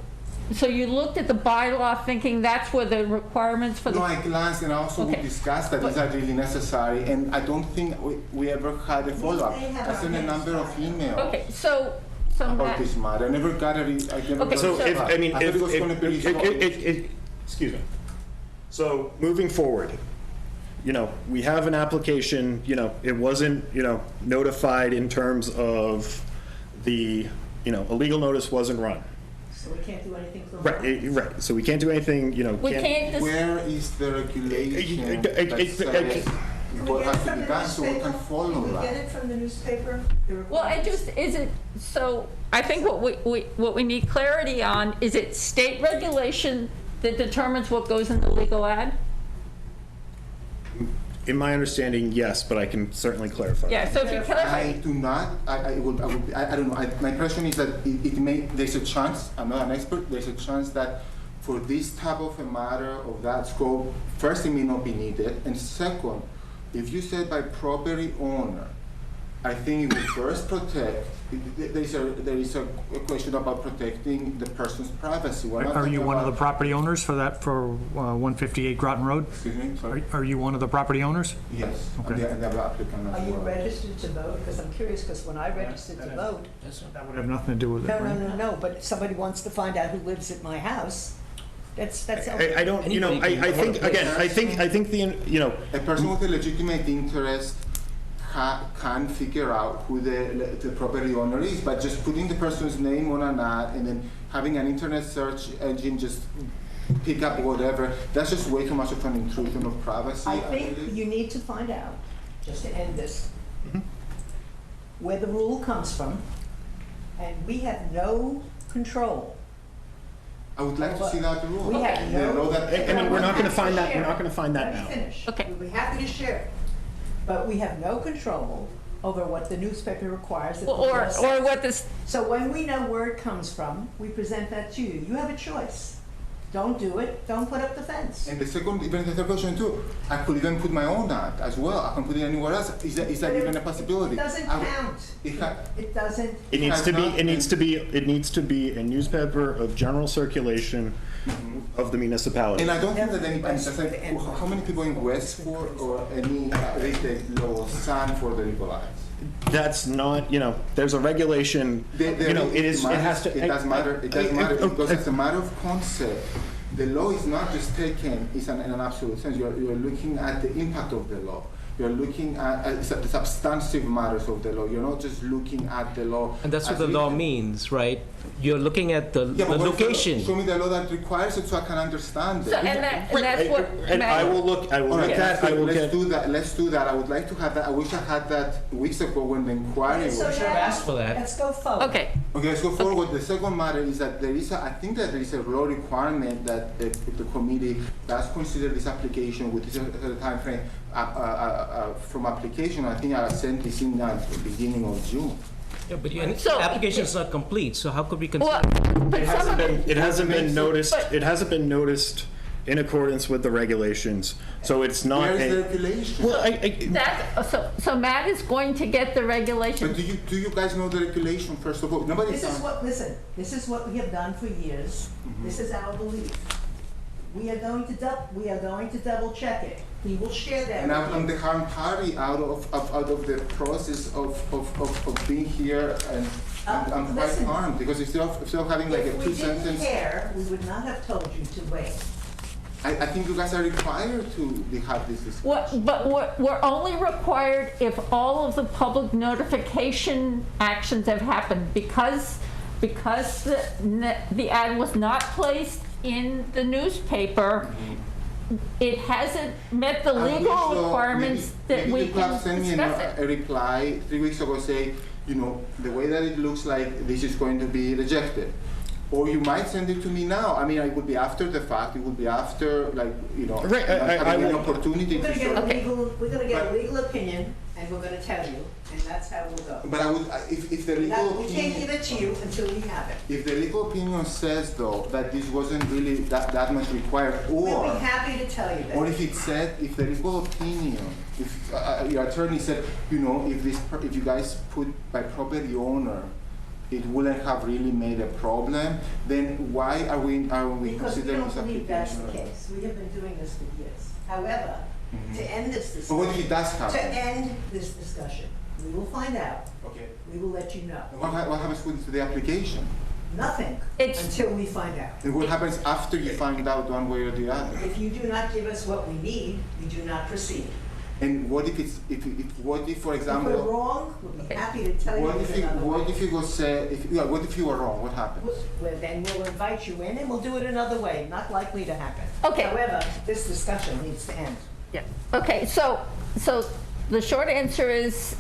you looked at the bylaw thinking that's where the requirements for the. No, I glanced and I also Okay. discussed that these are really necessary, and I don't think we ever had a follow-up. may have I sent a our number of emails Okay, so about Matt, this matter. I never got a. I never Okay, got So a if, reply. I mean, thought if, it was going to be resolved. excuse me. So moving forward, we have an application, it wasn't, notified in terms of the, a legal notice wasn't run. So we can't do anything for. Right, so we can't do anything, we can't just, Where is the regulation that says what has to be done so we can follow Can we get that? it from the newspaper? The well, requirements? is it, so I think what we need clarity on, is it state regulation that determines what goes in the legal ad? In my understanding, yes, but I can certainly clarify. Yeah, so if you I clarify, do not, I don't know, my impression is that it may, there's a chance, I'm not an expert, there's a chance that for this type of a matter of that scope, first, it may not be needed, and second, if you said by property owner, I think it will first protect, there is a question about protecting the person's privacy. We're not Are you talking one of the about- property owners for 158 Groton Road? Excuse me, sorry? Are you one of the property owners? Yes, Okay. and the applicant as Are you well. registered to vote? Because I'm curious, because when I registered to vote, That would have nothing to do with it, no, right? no, but if somebody wants to find out who lives at my house, that's. I don't, I think, again, I think the, A person with a legitimate interest can figure out who the property owner is, but just putting the person's name on an ad and then having an internet search engine just pick up whatever, that's just way too much of an intrusion of privacy. I think believe. you need to find out, just to end this, where the rule comes from, and we have no control. I would like to see that rule. We have The no. law that- I mean, we're not gonna find that, Share we're not it. gonna find that Let now. me finish. Okay. We'll be happy to share it, but we have no control over what the newspaper requires. that the law or says. what this, So when we know where it comes from, we present that to you. You have a choice. Don't do it, don't put up the fence. And the second, even the third question too, I could even put my own ad as well. I can put it anywhere else. Is that But even a possibility? It doesn't I would- count. It doesn't. It needs to be, Has not it needs to be a newspaper of general circulation of the municipality. And I don't think that any, Westford like, and- how many people in Westford or any retail law stand for the legal ads? That's not, there's a regulation, it has to. It does matter, because it's a matter of concept. the law is not just taken in an absolute sense. You're looking at the impact of the law. You're looking at the substantive matters of the law. You're not just looking at the law. And that's what as the law written. means, right? You're looking at the Yeah, but location. show me the law that requires it so I can understand it. So, and that's what. And I will look All right, at that, I will let's get. do that. Let's do that. I would like to have that. I wish I had that weeks ago when the inquiry was. So should have asked for that. Let's go forward. Okay, Okay, let's go forward. The second matter is that I think that there is a law requirement that if the committee does consider this application with this time frame from application, I think I sent this in at the beginning of June. Yeah, but the So- application is not complete, so how could we consider? well, but some of it, It hasn't been noticed, But- it hasn't been noticed in accordance with the regulations, so it's not Where is the a. regulation? Well, so Matt is going to get the But regulations. do you guys know the regulation first of all? Nobody. This is what, listen, this is what we have done for years. This is our belief. We are going to double check it. We will share that And with I'm you. the harm party out of the process of being here, and I'm quite Listen. harmed because instead of having like a If we didn't two-sentence. care, we would not have told you to wait. I think you guys are required to have this discussion. But we're only required if all of the public notification actions have happened. Because the ad was not placed in the newspaper, it hasn't met the legal requirements that we you could have can sent me discuss it. a reply 3 weeks ago say, the way that it looks like this is going to be rejected. Or you might send it to me now. I mean, it would be after the fact. It would be after, Right, I having an will- opportunity We're to gonna show. get we're gonna get a legal opinion, and we're gonna tell you, and that's how we'll go. But I would, if the legal We can't give opinion, it to you until we have it. if the legal opinion says though that this wasn't really that much required, We'll or be happy to tell you that. or if it said, if the legal opinion, if your attorney said, if you guys put by property owner, it wouldn't have really made a problem, then why are we Because we considering don't this believe that's the application? case. We have been doing this for years. However, to end this But what if it discussion, does happen? to end this discussion, we will find out. Okay. We will let you know. What happens with the application? Nothing until we find out. And what happens after you find out one way or the other? If you do not give us what we need, we do not proceed. And what if what if, for If example, we're wrong, we'll be happy to tell you what there's if you, another way. what if you go say, what if you were wrong? What happens? Well, then we'll invite you in and we'll do it another way. Not likely to happen. Okay. However, this discussion needs to end. Yeah, okay, so the short answer is,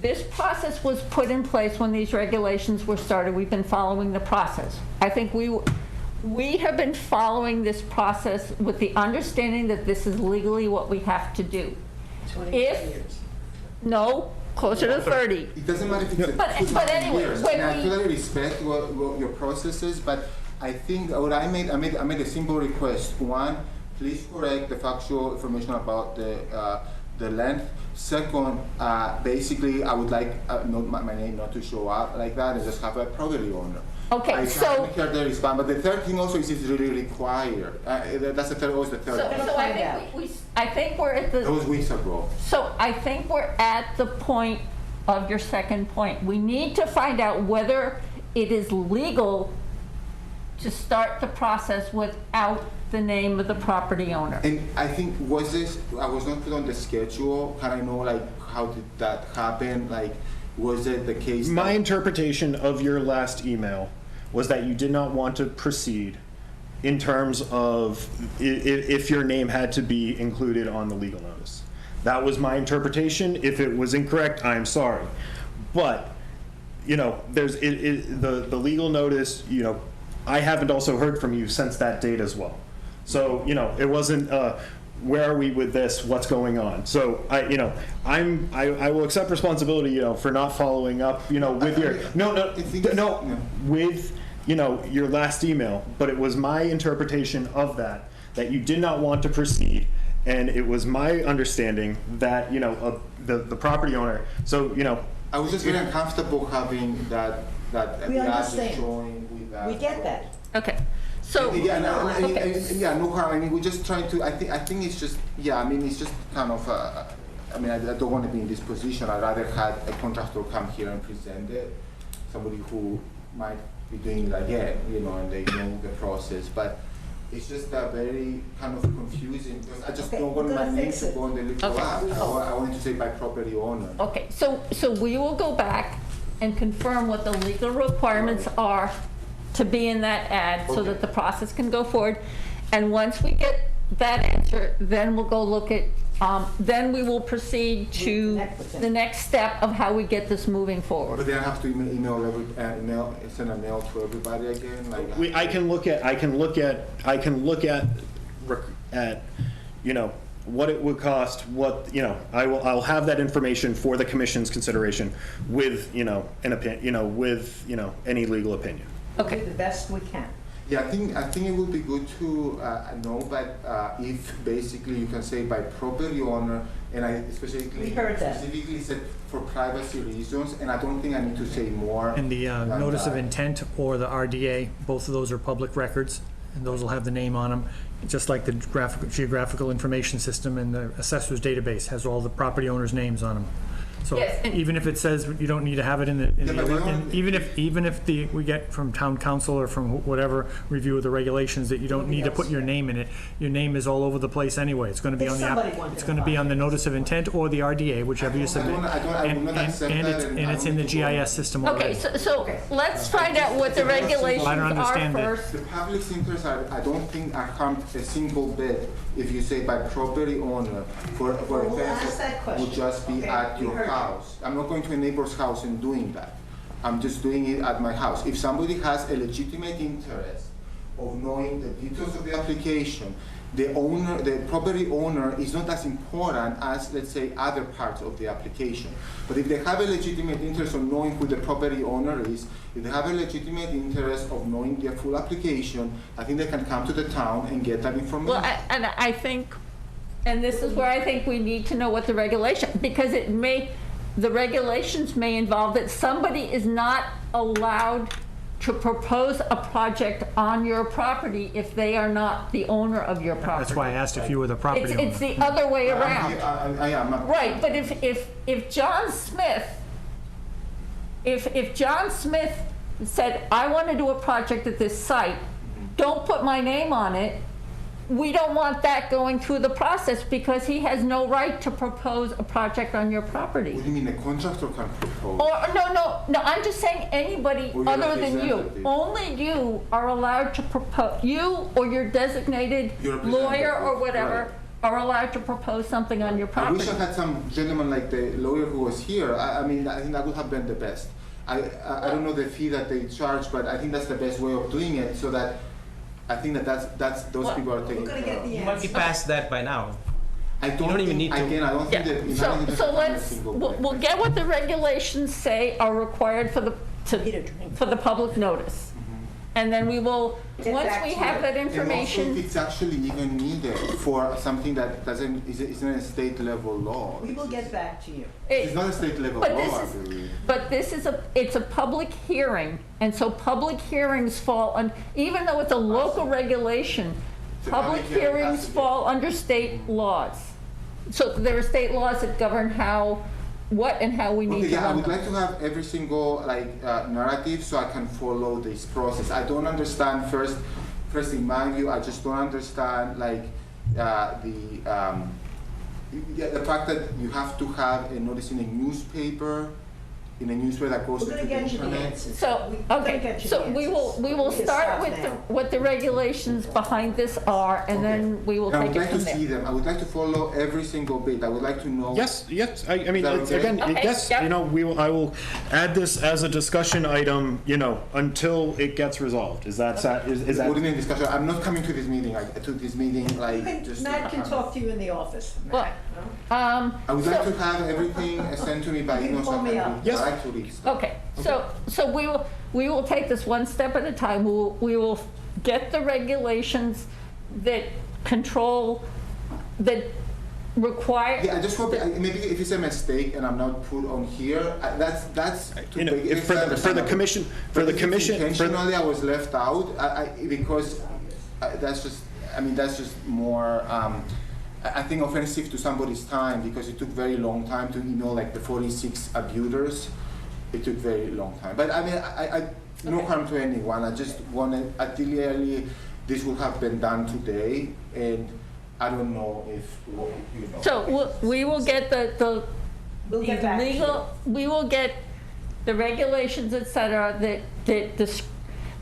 this process was put in place when these regulations were started. We've been following the process. I think we have been following this process with the understanding that this is legally what we have to do. 22 If- years. No, closer to 30. It doesn't matter if it's But anyway, years. when And I we- totally respect what your process is, but I think what I made a simple request. One, please correct the factual information about the length. Second, basically, I would like my name not to show up like that and just have a property owner. Okay, I so- can't hear the response, but the third thing also is it's really required. That's the third. Always the third. So I think we're at That the, was weeks ago. so I think we're at the point of your second point. We need to find out whether it is legal to start the process without the name of the property owner. And I think I was not put on the schedule. Can I know how did that happen? Was it the case? My interpretation of your last email was that you did not want to proceed in terms of if your name had to be included on the legal notice. That was my interpretation. If it was incorrect, I'm sorry. But, there's the legal notice, I haven't also heard from you since that date as well. So, it wasn't, where are we with this? What's going on? So I will accept responsibility, for not following up, with with, your last email. But it was my interpretation of that you did not want to proceed. And it was my understanding that, the property owner, so, I was just very uncomfortable having that We the ad understand. showing with that. We get that. Okay, so, Yeah, okay. yeah, no harm. I mean, we're just trying to. I think it's just. Yeah, I mean, it's just kind of. I don't want to be in this position. I'd rather had a contractor come here and present it. Somebody who might, be doing it again, and they know the process. But it's just very kind of confusing because I just don't want my name to go on the legal ad. I wanted to say by property owner. Okay, so we will go back and confirm what the legal requirements are to be in that ad so that the process can go forward. And once we get that answer, then we'll go look at, then we will proceed to the next step of how we get this moving forward. But then I have to send a mail to everybody again. Like I can look at what it would cost, I'll have that information for the commission's consideration with, an opinion, with, any legal opinion. Okay. The best we can. Yeah, I think it would be good to know, but if basically you can say by property owner, and I specifically said for privacy reasons, and I don't think I need to say more. And the notice of intent or the RDA, both of those are public records, and those will have the name on them, just like the geographical information system and the assessor's database has all the property owners' names on them. So even if it says you don't need to have it even if we get from town council or from whatever review of the regulations that you don't need to put your name in it, your name is all over the place anyway. It's going to be on the notice of intent or the RDA, whichever you submit, and it's in the GIS system already. Okay, so let's find out what the regulations are first. The public's interest, I don't think are harmed a single bit if you say by property owner for a fence that would just be at your house. I'm not going to a neighbor's house and doing that. I'm just doing it at my house. If somebody has a legitimate interest of knowing the details of the application, the property owner is not as important as, let's say, other parts of the application. But if they have a legitimate interest of knowing who the property owner is, if they have a legitimate interest of knowing their full application, I think they can come to the town and get that information. Well, and I think, and this is where I think we need to know what the regulation, because the regulations may involve that somebody is not allowed to propose a project on your property if they are not the owner of your property. That's why I asked if you were the property owner. It's the other way around. I am. Right, but if John Smith, if John Smith said, I want to do a project at this site, don't put my name on it, we don't want that going through the process because he has no right to propose a project on your property. What do you mean, a contractor can propose? No, I'm just saying anybody other than you. Only you are allowed to propose, you or your designated lawyer or whatever are allowed to propose something on your property. I wish I had some gentleman like the lawyer who was here. I mean, I think that would have been the best. I don't know the fee that they charge, but I think that's the best way of doing it so that I think that's those people are taking care of. You might be past that by now. I don't even need to. Again, I don't think that. So we'll get what the regulations say are required for the public notice. And then we will, once we have that information. And also if it's actually even needed for something that isn't a state level law. We will get back to you. It's not a state level law, I believe. But it's a public hearing, and so public hearings fall on, even though it's a local regulation, public hearings fall under state laws. So there are state laws that govern what and how we need to run I would them. like to have every single narrative so I can follow this process. I don't understand first in my view, I just don't understand the fact that you have to have a notice in a newspaper that goes into the internet. So we will start with what the regulations behind this are, and then we will take it from there. I would like to see them. I would like to follow every single bit. I would like to know. Yes. I mean, again, yes. I will add this as a discussion item, until it gets resolved. Is that? What do you mean discussion? I'm not coming to this meeting. I took this meeting Matt can talk to you in the office. Well, I would like to have everything sent to me by email. So I can Yes. Okay. So we will take this one step at a time. We will get the regulations that require. Yeah, I just hope maybe if it's a mistake and I'm not put on here, that's too big. For the commission. Intentionally, I was left out because that's just more. I think offensive to somebody's time because it took very long time to the 46 abusers. It took very long time. But I mean, no harm to anyone. I just wanted, ideally, this would have been done today, and I don't know if, you know. So we will get the We'll get back to you. legal, we will get the regulations, et cetera,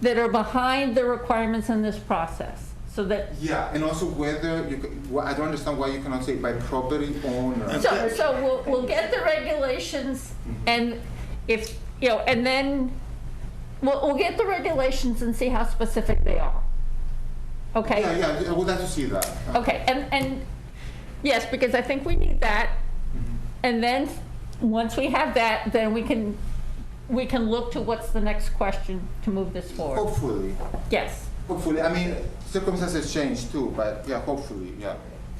that are behind the requirements in this process, so that, Yeah, and also whether I don't understand why you cannot say by property owner. so we'll get the regulations, and if, you know, and then we'll get the regulations and see how specific they are. Okay? Yeah, I would like to see that. Okay, and, yes, because I think we need that. And then, once we have that, then we can look to what's the next question to move this forward. Hopefully. Yes, Hopefully. I mean, circumstances change too, but yeah, hopefully, yeah.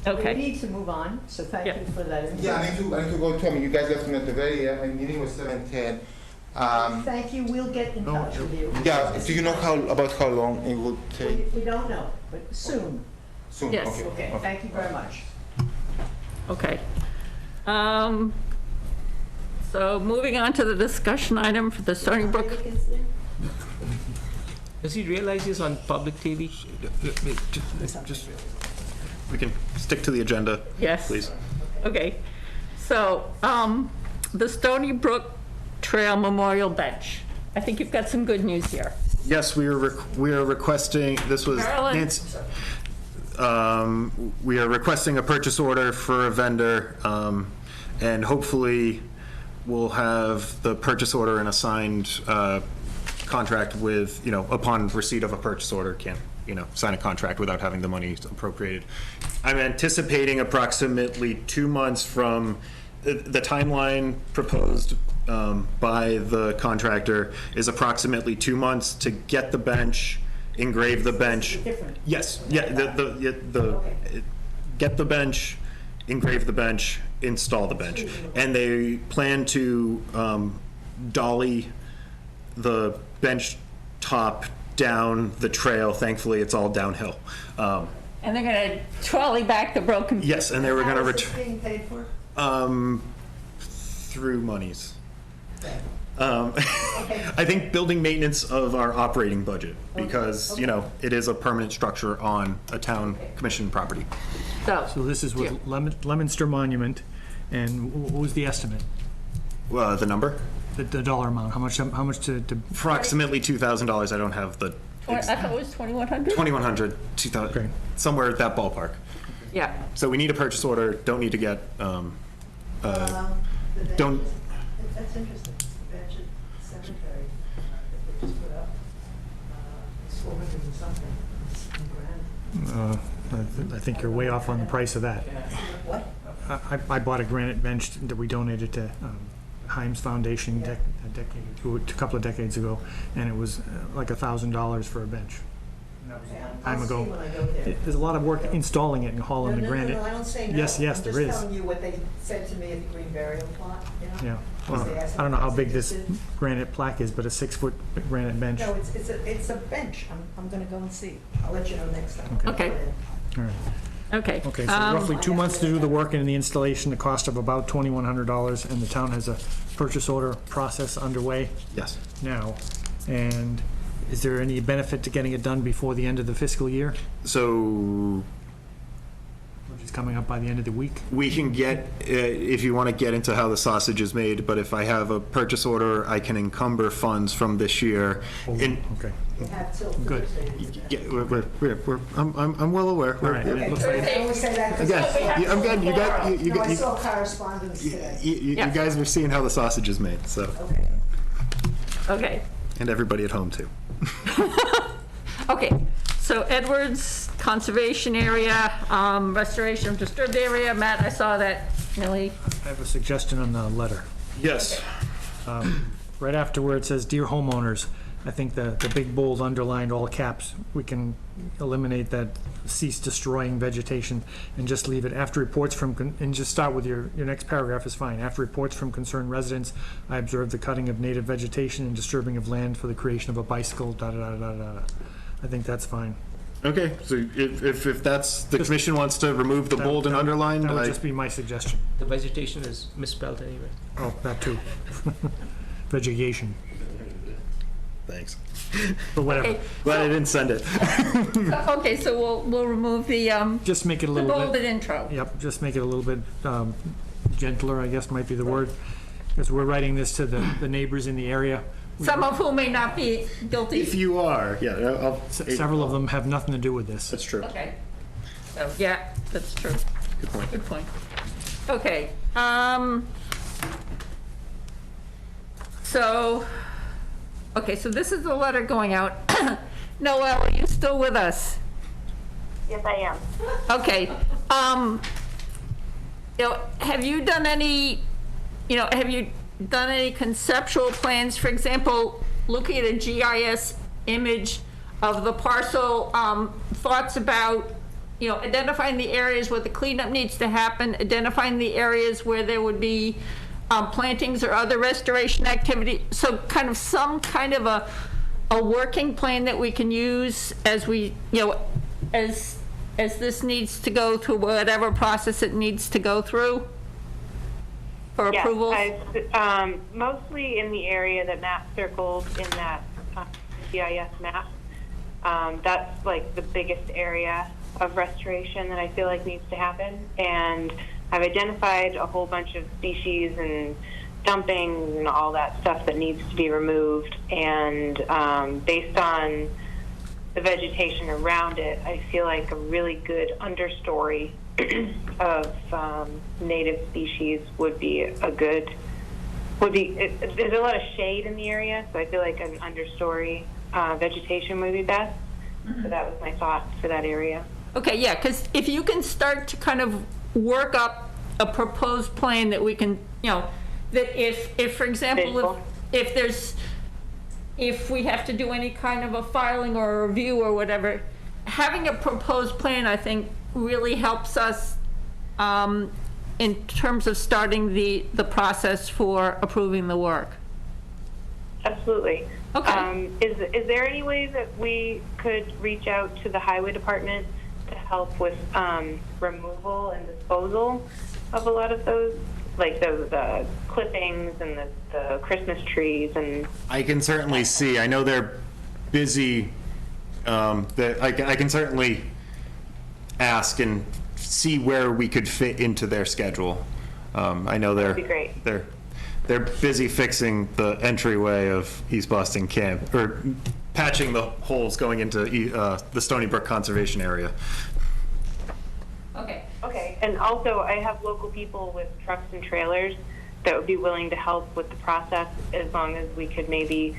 We okay. need to move on, so thank Yeah. you for that. input. Yeah, I need to go too. I mean, you guys left me at the very end. Meeting was 7:10. Thank you, we'll get in touch with you. Yeah, do you know about how long it will take? We don't know, but soon. Soon, Yes. okay. Okay, thank you very much. Okay. So moving on to the discussion item for the Stony Brook. Does he realize he's on public TV? Just, we can stick to the agenda, Yes. please. Okay. So, the Stony Brook Trail Memorial Bench. I think you've got some good news here. Yes, we are requesting, this was Carolyn. Nancy. We are requesting a purchase order for a vendor, and hopefully we'll have the purchase order and a signed contract with, you know, upon receipt of a purchase order, can't, you know, sign a contract without having the money appropriated. I'm anticipating approximately 2 months from the timeline proposed by the contractor is approximately 2 months to get the bench, engrave the bench. Different. Yes, yeah, get the bench, engrave the bench, install the bench. And they plan to dolly the bench top down the trail. Thankfully, it's all downhill. And they're gonna trolley back the broken. Yes, and they were gonna How is this return being paid for? through monies. I think building maintenance of our operating budget, because, you know, it is a permanent structure on a town commission property. So, So this is with Lemonster Monument, and what was the estimate? The number? The dollar amount, how much to, Approximately $2,000. I don't have the I thought it was 2,100? 2,100, 2,000, Okay. somewhere at that ballpark. Yeah. So we need a purchase order, don't need to get, The bench don't- is- That's interesting. The bench at cemetery that they just put up, it's 400 and something. It's in grand. I think you're way off on the price of that. What? I bought a granite bench that we donated to Himes Foundation a couple of decades ago, and it was like $1,000 for a bench. I'll Time see ago. when I go there. There's a lot of work installing it and hauling the granite. No, I don't say no. Yes, yes, there I'm is. just telling you what they said to me at the Green Burial Plot, you know? Yeah, Because well, they asked I don't know how me big if I was this interested. granite plaque is, but a 6-foot granite bench. No, it's a bench. I'm gonna go and see. I'll let you know next time. Okay. All right. Okay. Okay, so roughly 2 months to do the work and the installation, the cost of about $2,100, and the town has a purchase order process underway yes. now. And is there any benefit to getting it done before the end of the fiscal year, So which is coming up by the end of the week? we can get, if you want to get into how the sausage is made, but if I have a purchase order, I can encumber funds from this year. In, Okay, You have till Good. Thursday to do that. yeah, I'm well aware. all right. It looks like I always say that. 'cause Again, I saw- I'm good. You got, you No, I got, saw correspondence today. you Yeah. guys are seeing how the sausage is made, so, Okay. Okay. and everybody at home too. Okay. So Edwards Conservation Area, restoration of disturbed area. Matt, I saw that. Millie? I have a suggestion on the letter. Yes. Right after where it says, "Dear homeowners," I think the big bold underlined all caps, we can eliminate that cease destroying vegetation and just leave it after reports from, and just start with your next paragraph is fine. After reports from concerned residents, I observed the cutting of native vegetation and disturbing of land for the creation of a bicycle, da-da-da-da-da. I think that's fine. Okay, so if that's, the commission wants to remove the bold and underlined, That would I, just be my suggestion. The vegetation is misspelled anyway. Oh, that too. Vegetation. Thanks. But whatever. Okay, Glad I didn't send it. okay, so we'll remove the, Just make it a the little bit. bolded intro. Yep, just make it a little bit gentler, I guess might be the word. Because we're writing this to the neighbors in the area. Some of whom may not be guilty. If you are, yeah, Several of them have nothing to do with this. that's true. Okay. So, yeah, that's true. Good point. Good point. Okay, so this is the letter going out. Noel, are you still with us? Yes, I am. Okay, have you done any conceptual plans, for example, looking at a GIS image of the parcel, thoughts about, identifying the areas where the cleanup needs to happen, identifying the areas where there would be plantings or other restoration activity, so some kind of a working plan that we can use as we, as this needs to go through whatever process it needs to go through for approval? Yes, mostly in the area that Matt circled in that GIS map. That's like the biggest area of restoration that I feel like needs to happen. And I've identified a whole bunch of species and dumping and all that stuff that needs to be removed. And based on the vegetation around it, I feel like a really good understory of native species would be there's a lot of shade in the area, so I feel like an understory vegetation would be best. So that was my thought for that area. Okay, yeah, because if you can start to kind of work up a proposed plan that we can, that if for example, if we have to do any kind of a filing or a review or whatever, having a proposed plan, I think, really helps us in terms of starting the process for approving the work. Absolutely. Okay. Is there any way that we could reach out to the highway department to help with removal and disposal of a lot of those, like those clippings and the Christmas trees? And I can certainly see. I know they're busy. I can certainly ask and see where we could fit into their schedule. I know that'd be great. They're busy fixing the entryway of East Boston Camp, or patching the holes going into the Stony Brook Conservation Area. Okay. Okay, and also I have local people with trucks and trailers that would be willing to help with the process, as long as we could maybe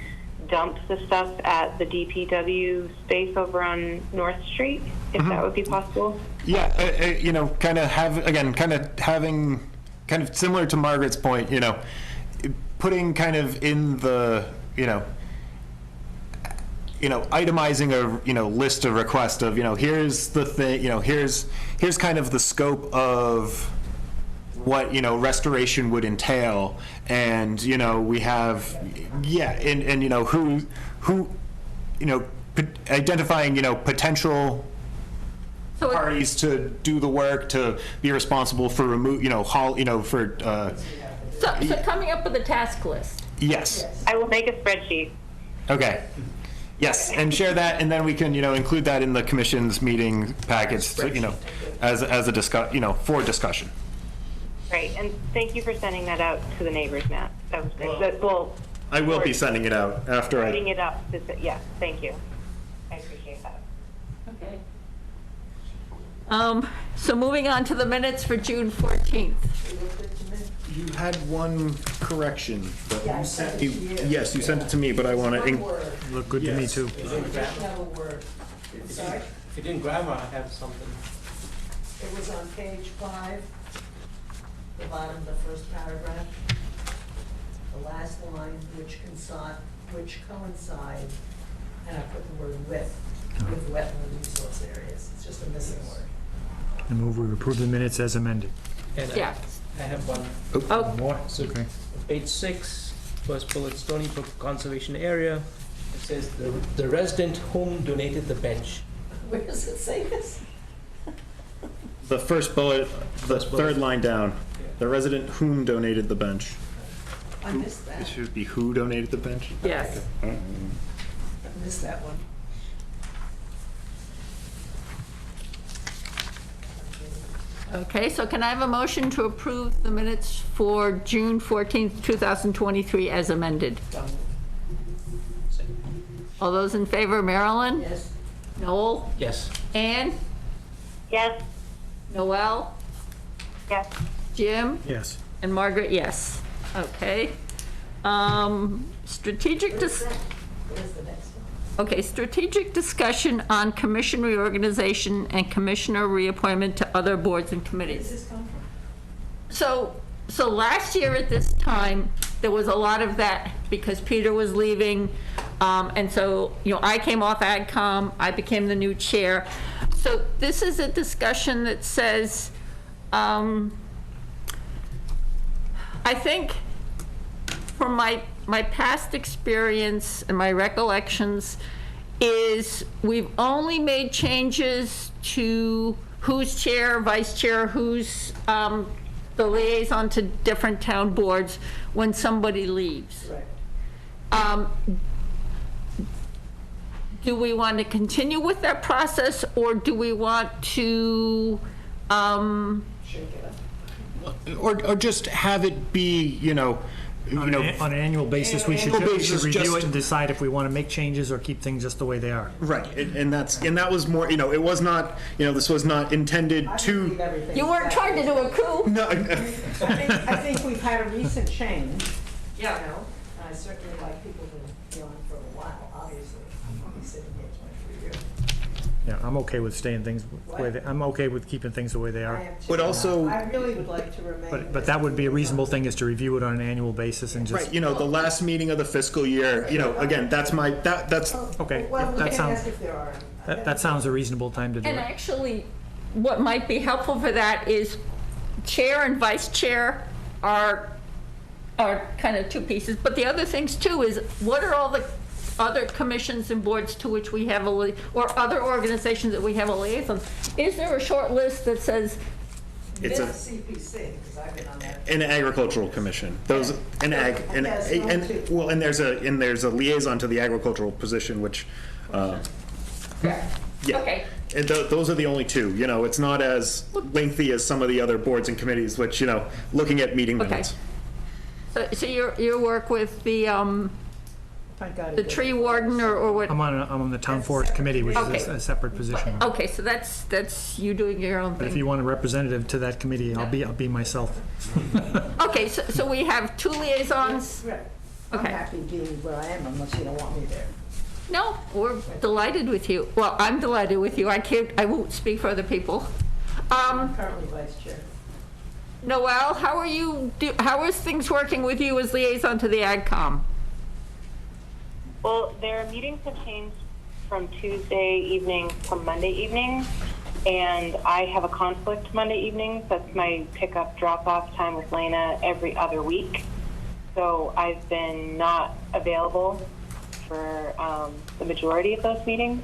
dump the stuff at the DPW space over on North Street, if that would be possible. Yeah, kind of having similar to Margaret's point, putting kind of in the, itemizing a, list of requests of, here's the thing, here's kind of the scope of what, restoration would entail. And, we have, and who, identifying, potential parties to do the work, to be responsible for So coming up with a task list. Yes. I will make a spreadsheet. Okay. Yes, and share that, and then we can, include that in the commission's meeting packets, as a for discussion. Great, and thank you for sending that out to the neighbors, Matt. That was great. I will be sending it out after writing it up. Yeah, thank you. I appreciate that. Okay. So moving on to the minutes for June 14th. You had one correction, but you sent yes, you sent it to me, but I want to. Look good to me too. Sorry? If you didn't grab it, I have something. It was on page 5, the bottom, the first paragraph, the last line, which coincide, and I put the word with wetland resource areas. It's just a missing word. I move we approve the minutes as amended. And Yeah. I have one. Oh, More? So, Okay. page 6, first bullet, Stony Brook Conservation Area. It says the resident whom donated the bench. Where does it say this? The first bullet, the third line down. The resident whom donated the bench. I missed It that. should be who donated the bench? yes. missed that one. Okay, so can I have a motion to approve the minutes for June 14th, 2023 as amended? All those in favor, Marilyn? Yes. Noel? Yes. Ann? Yes. Noel? Yes. Jim? Yes. And Margaret, yes. Okay. Strategic Where's the next one? Okay, strategic discussion on commission reorganization and commissioner reappointment to other boards and Where does committees. this come from? So last year at this time, there was a lot of that because Peter was leaving. And so, I came off AgCom, I became the new chair. So this is a discussion that says, I think from my past experience and my recollections is we've only made changes to who's chair, vice chair, who's the liaison to different town boards when somebody leaves. Right. Do we want to continue with that process, or do we want to, Shake it up. Or just have it be, On an annual basis, we should Annual we should basis, review just- it and decide if we want to make changes or keep things just the way they are. right, and that was more, it was not, this was not intended I to. believe everything you weren't trying to do a coup? No, I think we've had a recent change, Yeah. and I certainly like people who've been on for a while, obviously. I'm only sitting here 23 years. Yeah, I'm okay with staying things the way I'm okay with keeping things the way they I are. am too. But also- I really would like to remain. But that would be a reasonable thing, is to review it on an annual basis and just. right, the last meeting of the fiscal year, again, that's Okay, Well, we that can sounds- ask if there are any. That sounds a reasonable time to do And it. actually, what might be helpful for that is chair and vice chair are kind of two pieces. But the other things too is, what are all the other commissions and boards to which we have or other organizations that we have a liaison? Is there a short list that says, It's a, CPC, because I've been on that. an agricultural commission, those, an ag, and, Yes, and, well, and there's a liaison to the agricultural position, which, yeah. okay, And those are the only two, it's not as lengthy as some of the other boards and committees, which, looking at meeting okay. minutes. So your work with the Thank God it the did. tree warden or what? I'm on the town forest committee, which is a separate position. Okay, so that's you doing your own But if thing. you want a representative to that committee, I'll be myself. Okay, so we have two liaisons. Right. I'm Okay. happy being where I am unless you don't want me there. No, we're delighted with you. Well, I'm delighted with you. I won't speak for other people. I'm currently vice chair. Noel, how is things working with you as liaison to the AgCom? Well, their meetings have changed from Tuesday evening to Monday evening, and I have a conflict Monday evenings. That's my pickup drop-off time with Lena every other week. So I've been not available for the majority of those meetings,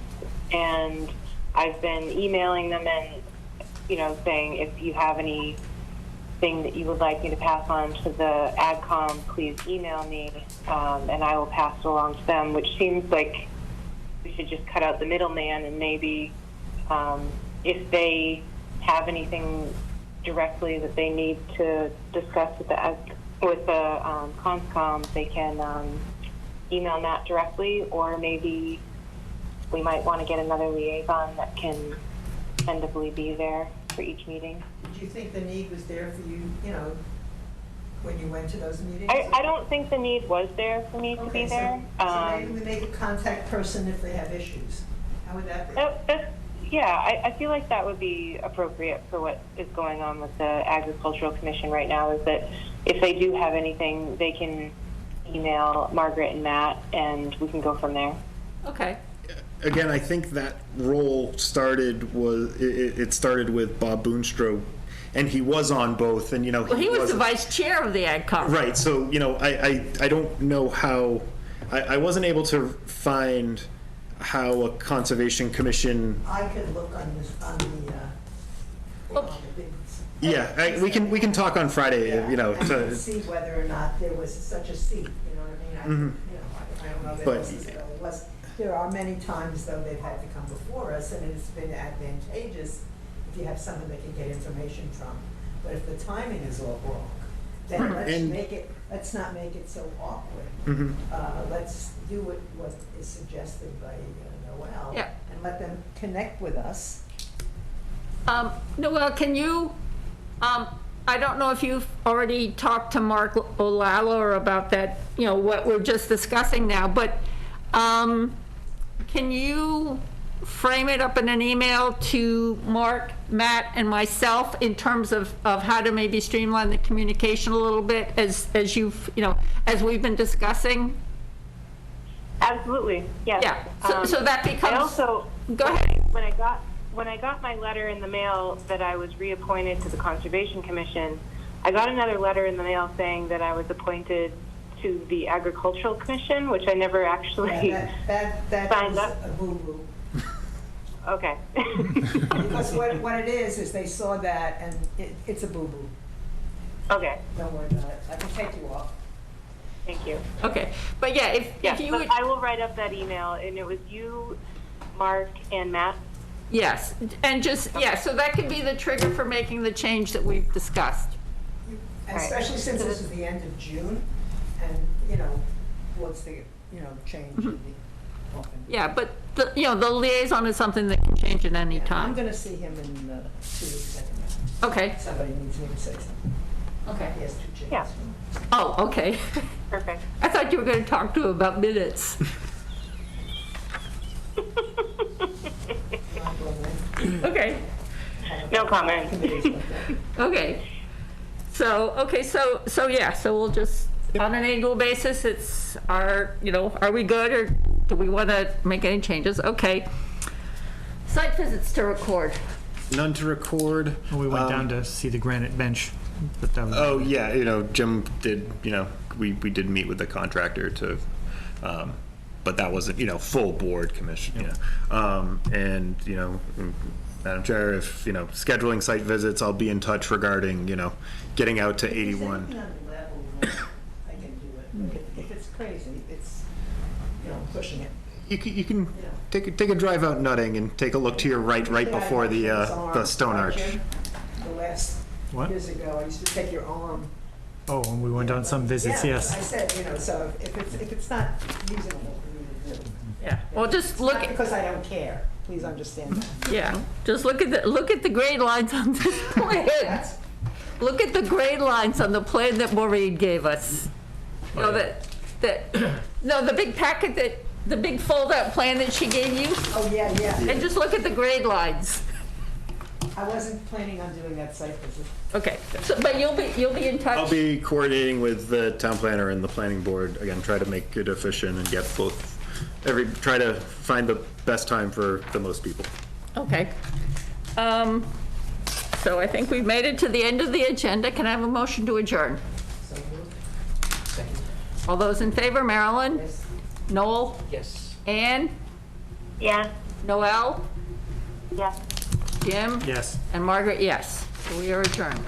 and I've been emailing them and, saying if you have anything that you would like me to pass on to the AgCom, please email me, and I will pass it along to them, which seems like we should just cut out the middleman, and maybe if they have anything directly that they need to discuss with the CONSCOM, they can email Matt directly, or maybe we might want to get another liaison that can tentatively be there for each meeting. Did you think the need was there for you, when you went to those meetings? I don't think the need was there for me to be there. So maybe we make a contact person if they have issues. How would that be? I feel like that would be appropriate for what is going on with the Agricultural Commission right now, is that if they do have anything, they can email Margaret and Matt, and we can go from there. Okay. Again, I think that role started with Bob Boonstrow, and he was on both, and Well, he was the vice chair of the AgCom. right. So I don't know how I wasn't able to find how a conservation commission. I could look on the bids. Yeah, we can talk on Friday. And see whether or not there was such a seat. You know what I mean? I don't know that But- necessarily was. There are many times, though, they've had to come before us, and it's been advantageous if you have someone they can get information from. But if the timing is all wrong, then let's not make it so awkward. Let's do what is suggested by Noel, Yeah. and let them connect with us. Noel, can you, I don't know if you've already talked to Mark O'Lalor about that, what we're just discussing now, but can you frame it up in an email to Mark, Matt, and myself in terms of how to maybe streamline the communication a little bit as you've, as we've been discussing? Absolutely, yes. Yeah, so that becomes. I also, go ahead. When I got my letter in the mail that I was reappointed to the Conservation Commission, I got another letter in the mail saying that I was appointed to the Agricultural Commission, which I never actually That signed is up. a boo-boo. Okay. Because what it is they saw that, and it's a boo-boo. Okay. Don't worry about it. I can take you off. Thank you. Okay, but yeah, if you but would. I will write up that email, and it was you, Mark, and Matt. Yes, and just, so that could be the trigger for making the change that we've discussed. And especially since this is the end of June, and, what's the, change in the often. Yeah, but, the liaison is something that can change at any I'm time. gonna see him in 2 weeks anyway. Okay, Somebody needs me to say something. okay. He has 2 changes. Yeah. Oh, okay. Perfect. I thought you were gonna talk to him about minutes. Okay, No comment. okay. So yeah, so we'll just, on an annual basis, it's are we good, or do we want to make any changes? Okay. Site visits to record. None to record. We went down to see the granite bench, but that was. Oh, yeah, Jim did, we did meet with the contractor to, but that wasn't, full board commission, and, Madam Chair, if, scheduling site visits, I'll be in touch regarding, getting out to 81. If it's anything on the level, I can do it. If it's crazy, it's, pushing it. You can take a drive out Nutting and take a look to your right before the stone arch. The last, What? years ago, I used to take your arm. Oh, and we went on some visits, yes. I said, so if it's not reasonable for you to do. Yeah, well, just look Not at, because I don't care, please understand that. yeah, just look at the grade lines on this plan. Look at the grade lines on the plan that Maureen gave us. No, the big packet the big fold-out plan that she gave you, Oh, yeah. and just look at the grade lines. I wasn't planning on doing that site visit. Okay, but you'll be in touch? I'll be coordinating with the town planner and the planning board, again, try to make it efficient and get try to find the best time for the most people. Okay. So I think we've made it to the end of the agenda. Can I have a motion to adjourn? So moved. All those in favor, Marilyn? Yes. Noel? Yes. Ann? Yeah. Noel? Yes. Jim? Yes. And Margaret, yes. So we are adjourned.